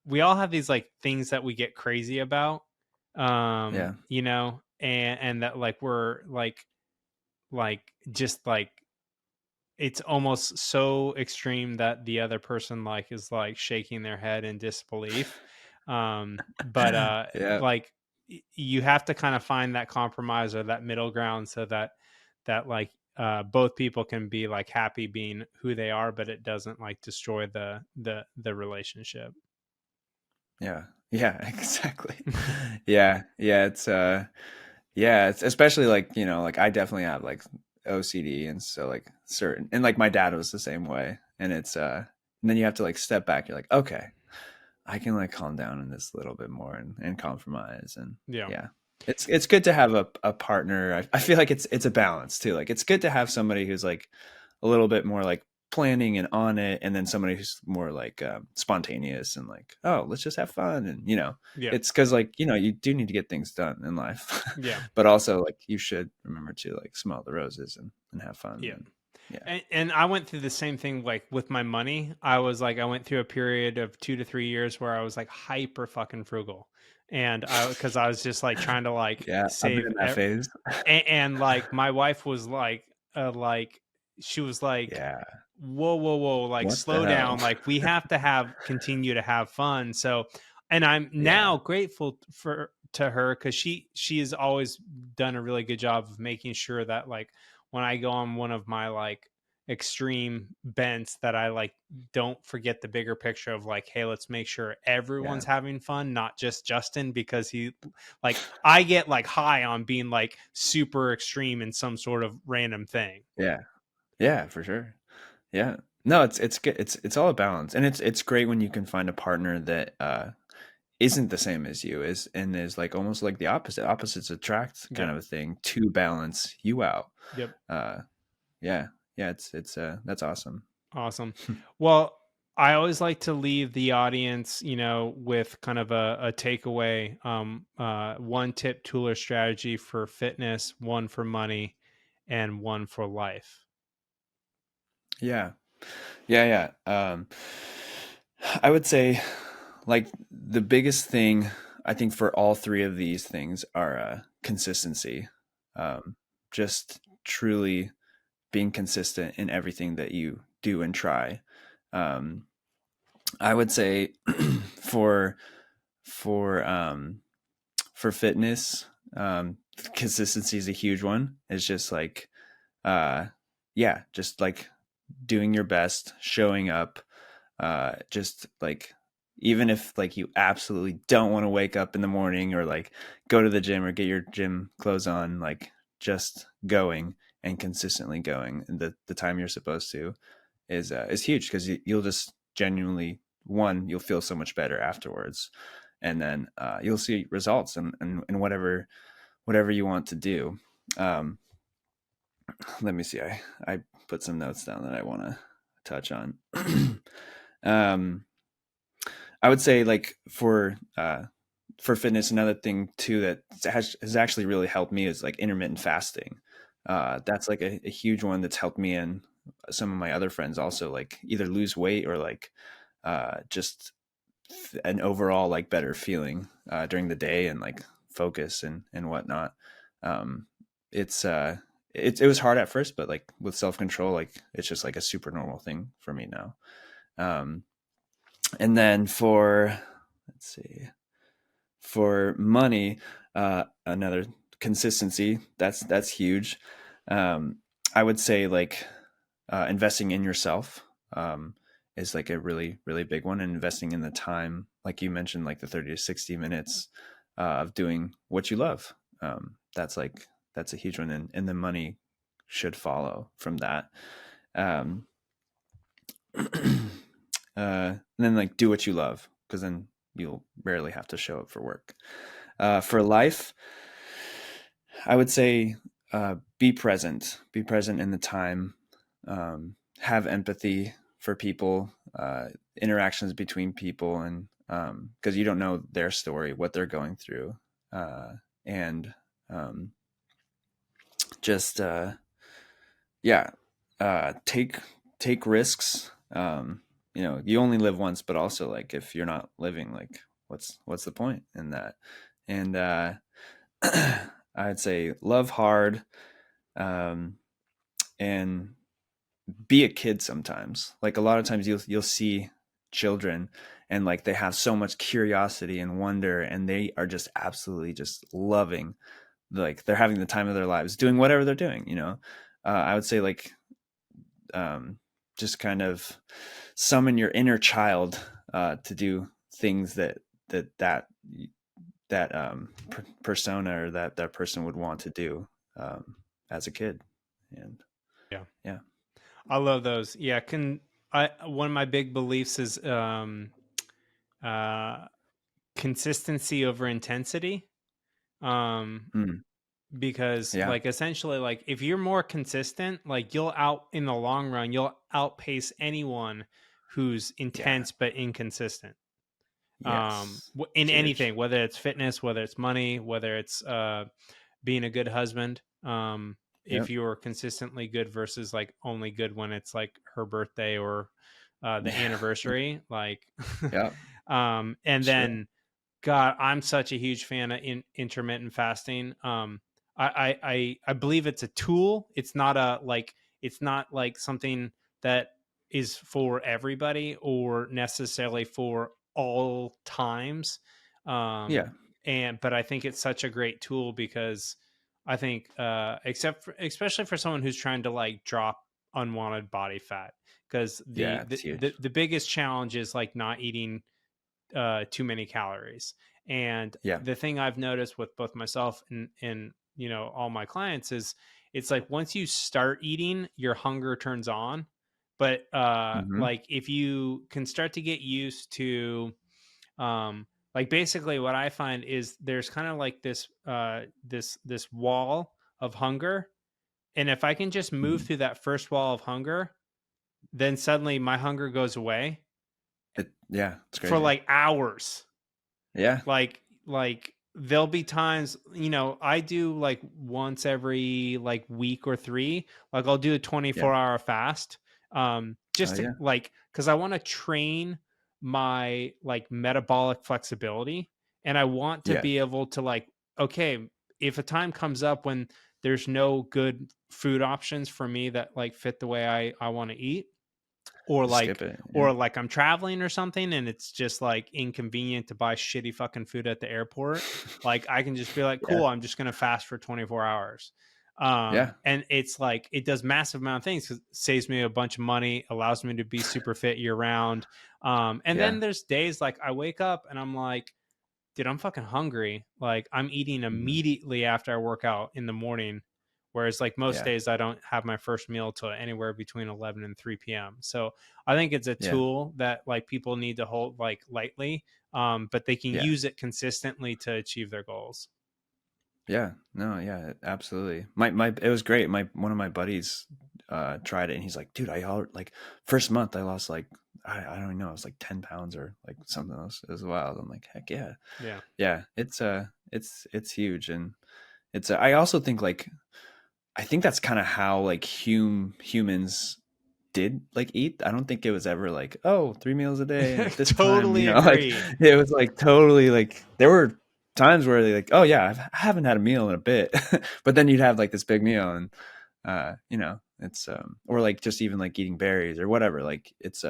Speaker 1: we all have these like things that we get crazy about,
Speaker 2: Yeah,
Speaker 1: and that like we're like just like it's almost so extreme that the other person like is like shaking their head in disbelief. But
Speaker 2: yeah,
Speaker 1: like you have to kind of find that compromise or that middle ground so that like both people can be like happy being who they are, but it doesn't like destroy the relationship.
Speaker 2: yeah, yeah, exactly. Yeah, yeah, it's especially like, like I definitely have like OCD, and so like certain, and like my dad was the same way, and it's and then you have to like step back. You're like, okay, I can like calm down in this little bit more, and compromise, and
Speaker 1: Yeah.
Speaker 2: yeah. It's good to have a partner. I feel like it's a balance too. Like it's good to have somebody who's like a little bit more like planning and on it, and then somebody who's more like spontaneous and like, oh, let's just have fun, and
Speaker 1: Yeah.
Speaker 2: it's because like you do need to get things done in life,
Speaker 1: Yeah.
Speaker 2: but also like you should remember to like smell the roses, and have fun,
Speaker 1: Yeah.
Speaker 2: and yeah,
Speaker 1: And I went through the same thing like with my money. I went through a period of 2 to 3 years where I was like hyper fucking frugal. And because I was just like trying to like
Speaker 2: yeah, I've been
Speaker 1: save,
Speaker 2: in that phase.
Speaker 1: and like my wife was like, she was like,
Speaker 2: Yeah,
Speaker 1: whoa, whoa, whoa, like
Speaker 2: what the
Speaker 1: slow
Speaker 2: hell.
Speaker 1: down. Like we have to continue to have fun. So, and I'm
Speaker 2: Yeah,
Speaker 1: now grateful to her because she has always done a really good job of making sure that like when I go on one of my like extreme bents that I like don't forget the bigger picture of like, hey, let's make sure
Speaker 2: yeah,
Speaker 1: everyone's having fun, not just Justin, because he like I get like high on being like super extreme in some sort of random thing.
Speaker 2: yeah, yeah, for sure. Yeah. No, it's good. It's all a balance. And it's great when you can find a partner that isn't the same as you, is and is like almost like the opposite. Opposites attract kind
Speaker 1: Yep.
Speaker 2: of a thing, to balance you out.
Speaker 1: Yep.
Speaker 2: Uh yeah. Yeah, it's that's awesome.
Speaker 1: Awesome. Well, I always like to leave the audience, with kind of a takeaway. One tip, tool, or strategy for fitness, one for money, and one for life.
Speaker 2: Yeah. Yeah, yeah. I would say like the biggest thing I think for all three of these things are consistency. Just truly being consistent in everything that you do and try. Um, I would say for for fitness, consistency is a huge one. It's just like, uh, yeah, just like doing your best, showing up, just like, even if like you absolutely don't want to wake up in the morning or like go to the gym or get your gym clothes on, like just going and consistently going the time you're supposed to is huge, because you'll just genuinely, one, you'll feel so much better afterwards, and then you'll see results and whatever you want to do. um, Let me see, I put some notes down that I want to touch on. um, I would say, like, for fitness, another thing too that has actually really helped me is like intermittent fasting. That's like a huge one that's helped me and some of my other friends also, like either lose weight or like just an overall like better feeling during the day, and like focus and whatnot. Um, it's it was hard at first, but like with self control, like it's just like a super normal thing for me now. Um, and then for, let's see, for money, another, consistency. That's huge. Um, I would say like investing in yourself is like a really really big one, and investing in the time, like you mentioned, like the 30 to 60 minutes of doing what you love. That's like, that's a huge one, and the money should follow from that. Um, and then like do what you love, because then you'll rarely have to show up for work. For life, I would say be present in the time, have empathy for people, interactions between people, and because you don't know their story, what they're going through, and um, just yeah, take risks. You only live once, but also like if you're not living, like what's the point in that? And I'd say love hard, um, and be a kid sometimes. Like a lot of times you'll see children, and like they have so much curiosity and wonder, and they are just absolutely just loving, like they're having the time of their lives doing whatever they're doing. I would say like, um, just kind of summon your inner child to do things that persona or that person would want to do as a kid. And
Speaker 1: Yeah.
Speaker 2: yeah.
Speaker 1: I love those. Yeah. One of my big beliefs is uh, consistency over intensity. Um,
Speaker 2: Mm,
Speaker 1: because
Speaker 2: yeah.
Speaker 1: like essentially like if you're more consistent, like you'll out in the long run, you'll outpace anyone who's
Speaker 2: Yeah.
Speaker 1: intense but inconsistent.
Speaker 2: Yes.
Speaker 1: In
Speaker 2: It's huge.
Speaker 1: anything, whether it's fitness, whether it's money, whether it's being a good husband. If
Speaker 2: Yep.
Speaker 1: you're consistently good versus like only good when it's like her birthday or the
Speaker 2: Yeah.
Speaker 1: anniversary, like
Speaker 2: Yep.
Speaker 1: and
Speaker 2: Sure.
Speaker 1: then God, I'm such a huge fan of intermittent fasting. I believe it's a tool. It's not like something that is for everybody or necessarily for all times.
Speaker 2: Yeah.
Speaker 1: But I think it's such a great tool because I think especially for someone who's trying to like drop unwanted body fat, because
Speaker 2: Yeah. It's huge.
Speaker 1: the biggest challenge is like not eating too many calories. And
Speaker 2: Yeah.
Speaker 1: the thing I've noticed with both myself and all my clients is it's like once you start eating, your hunger turns on. But
Speaker 2: Hmm.
Speaker 1: like if you can start to get used to like basically what I find is there's kind of like this wall of hunger. And if I can just move
Speaker 2: Hmm.
Speaker 1: through that first wall of hunger, then suddenly my hunger goes away
Speaker 2: Yeah. It's
Speaker 1: for
Speaker 2: crazy.
Speaker 1: like hours.
Speaker 2: Yeah.
Speaker 1: Like there'll be times, I do like once every like week or three, like I'll do a
Speaker 2: Yeah.
Speaker 1: 24-hour fast,
Speaker 2: Oh
Speaker 1: just to
Speaker 2: yeah.
Speaker 1: like because I want to train my like metabolic flexibility, and I want to
Speaker 2: Yeah.
Speaker 1: be able to like, okay, if a time comes up when there's no good food options for me that like fit the way I want to eat, or
Speaker 2: Just skip
Speaker 1: like
Speaker 2: it. Yeah.
Speaker 1: or like I'm traveling or something and it's just like inconvenient to buy shitty fucking food at the airport, like I can just be like,
Speaker 2: Yeah.
Speaker 1: cool, I'm just gonna fast for 24 hours.
Speaker 2: Yeah.
Speaker 1: And it's like it does massive amount of things because it saves me a bunch of money, allows me to be super fit year round. And
Speaker 2: Yeah.
Speaker 1: then there's days like I wake up and I'm like, dude, I'm fucking hungry. Like I'm eating
Speaker 2: Mhm.
Speaker 1: immediately after I work out in the morning. Whereas like most
Speaker 2: Yeah.
Speaker 1: days I don't have my first meal till anywhere between 11 and 3 p.m. So I think it's a
Speaker 2: Yeah.
Speaker 1: tool that like people need to hold like lightly, but they can
Speaker 2: Yeah.
Speaker 1: use it consistently to achieve their goals.
Speaker 2: Yeah, no, yeah, absolutely. My it was great. My one of my buddies tried it and he's like, dude, like first month I lost like I don't know, it was like 10 pounds or like something else. It was wild. I'm like, heck yeah.
Speaker 1: Yeah.
Speaker 2: Yeah, it's huge. And I also think like I think that's kind of how like humans did like eat. I don't think it was ever like, oh, 3 meals a day and at this time,
Speaker 1: Totally
Speaker 2: like
Speaker 1: agree.
Speaker 2: it was like totally like there were times where they like, oh yeah, I haven't had a meal in a bit, but then you'd have like this big meal and it's or like just even like eating berries or whatever. Like it's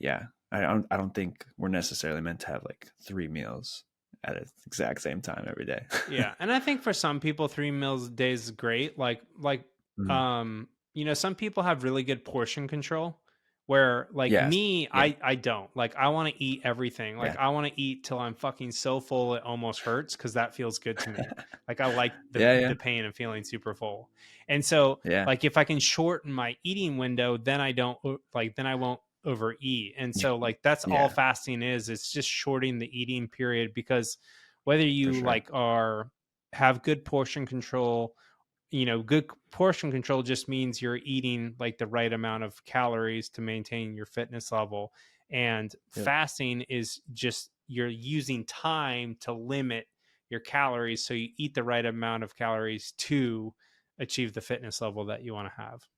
Speaker 2: yeah, I don't think we're necessarily meant to have like 3 meals at the exact same time every day.
Speaker 1: Yeah, and I think for some people, 3 meals a day is great.
Speaker 2: Mhm.
Speaker 1: Some people have really good portion control. Where like
Speaker 2: Yes.
Speaker 1: me,
Speaker 2: Yeah.
Speaker 1: I don't like. I want to eat everything. Like
Speaker 2: Yeah.
Speaker 1: I want to eat till I'm fucking so full it almost hurts because that feels good to me. Like I like the
Speaker 2: Yeah. Yeah.
Speaker 1: the pain of feeling super full. And so
Speaker 2: Yeah.
Speaker 1: like if I can shorten my eating window, then I don't then I won't overeat. And
Speaker 2: You-
Speaker 1: so like that's all
Speaker 2: Yeah.
Speaker 1: fasting is. It's just shorting the eating period because whether
Speaker 2: For
Speaker 1: you
Speaker 2: sure.
Speaker 1: like are have good portion control, good portion control just means you're eating like the right amount of calories to maintain your fitness level, and
Speaker 2: Yep.
Speaker 1: fasting is just you're using time to limit your calories so you eat the right amount of calories to achieve the fitness level that you want to have.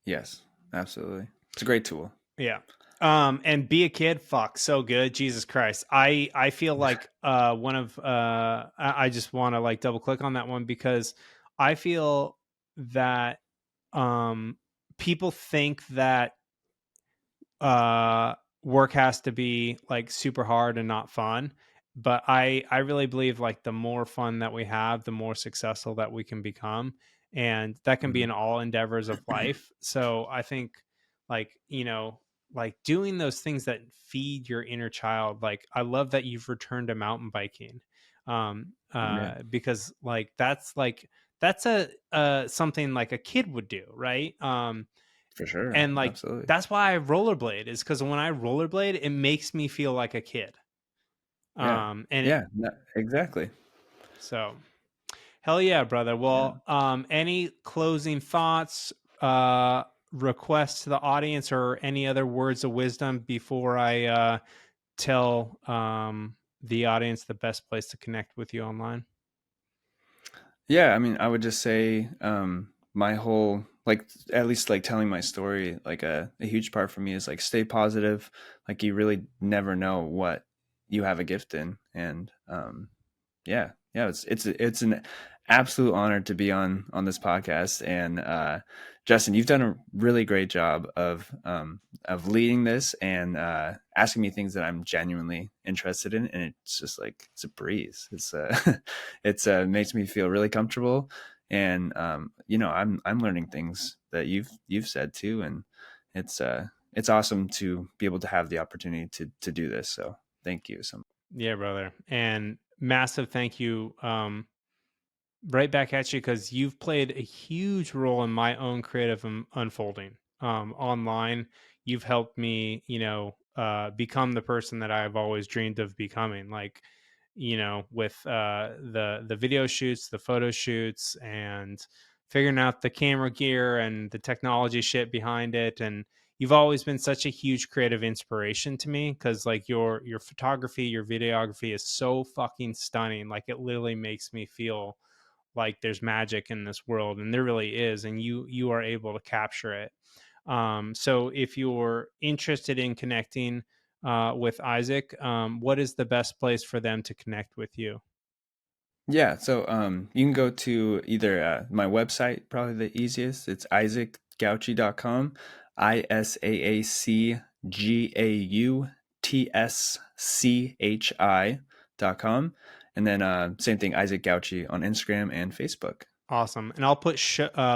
Speaker 2: Yes. Absolutely. It's a great tool.
Speaker 1: Yeah. And be a kid, fuck, so good. Jesus Christ. I feel like one of I just want to like double click on that one because I feel that um people think that uh work has to be like super hard and not fun, but I really believe like the more fun that we have, the more successful that we can become, and that can be
Speaker 2: Mhm.
Speaker 1: in all endeavors of life. So I think like like doing those things that feed your inner child. Like I love that you've returned to mountain biking,
Speaker 2: Yeah.
Speaker 1: because that's a something like a kid would do, right?
Speaker 2: For sure.
Speaker 1: And like
Speaker 2: Absolutely.
Speaker 1: that's why I rollerblade, is because when I rollerblade, it makes me feel like a kid.
Speaker 2: Yeah.
Speaker 1: And it
Speaker 2: Yeah. No, exactly.
Speaker 1: so hell yeah, brother.
Speaker 2: Yeah.
Speaker 1: Well, any closing thoughts, uh, requests to the audience, or any other words of wisdom before I tell the audience the best place to connect with you online?
Speaker 2: Yeah. I mean, I would just say, my whole, like, at least like telling my story, like a huge part for me is like stay positive. Like you really never know what you have a gift in. And, yeah, yeah, it's an absolute honor to be on this podcast. And Justin, you've done a really great job of leading this and asking me things that I'm genuinely interested in, and it's just like it's a breeze. It's it's makes me feel really comfortable, and I'm learning things that you've said too, and it's awesome to be able to have the opportunity to do this. So thank you so much.
Speaker 1: Yeah, brother. And massive thank you. Right back at you because you've played a huge role in my own creative unfolding online. You've helped me, become the person that I've always dreamed of becoming. Like, with the video shoots, the photo shoots, and figuring out the camera gear and the technology shit behind it. And you've always been such a huge creative inspiration to me because like your photography, your videography is so fucking stunning. Like it literally makes me feel like there's magic in this world, and there really is, and you are able to capture it. So if you're interested in connecting with Isaac, what is the best place for them to connect with you?
Speaker 2: Yeah, so you can go to either my website, probably the easiest. It's isaacgautschi.com. IsaacGautschi.com. And then same thing, Isaac Gautschi on Instagram and Facebook.
Speaker 1: Awesome. And I'll put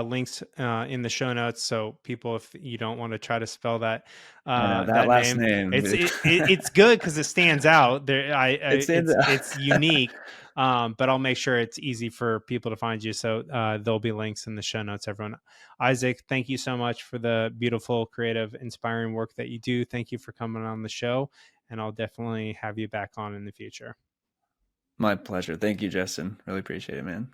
Speaker 1: links in the show notes. So people, if you don't want to try to spell
Speaker 2: I know that
Speaker 1: that
Speaker 2: last
Speaker 1: name,
Speaker 2: name.
Speaker 1: it's good because it stands out there.
Speaker 2: It stands
Speaker 1: It's unique. But I'll make sure it's easy for people to find you. So there'll be links in the show notes, everyone. Isaac, thank you so much for the beautiful, creative, inspiring work that you do. Thank you for coming on the show. And I'll definitely have you back on in the future.
Speaker 2: My pleasure. Thank you, Justin. Really appreciate it, man.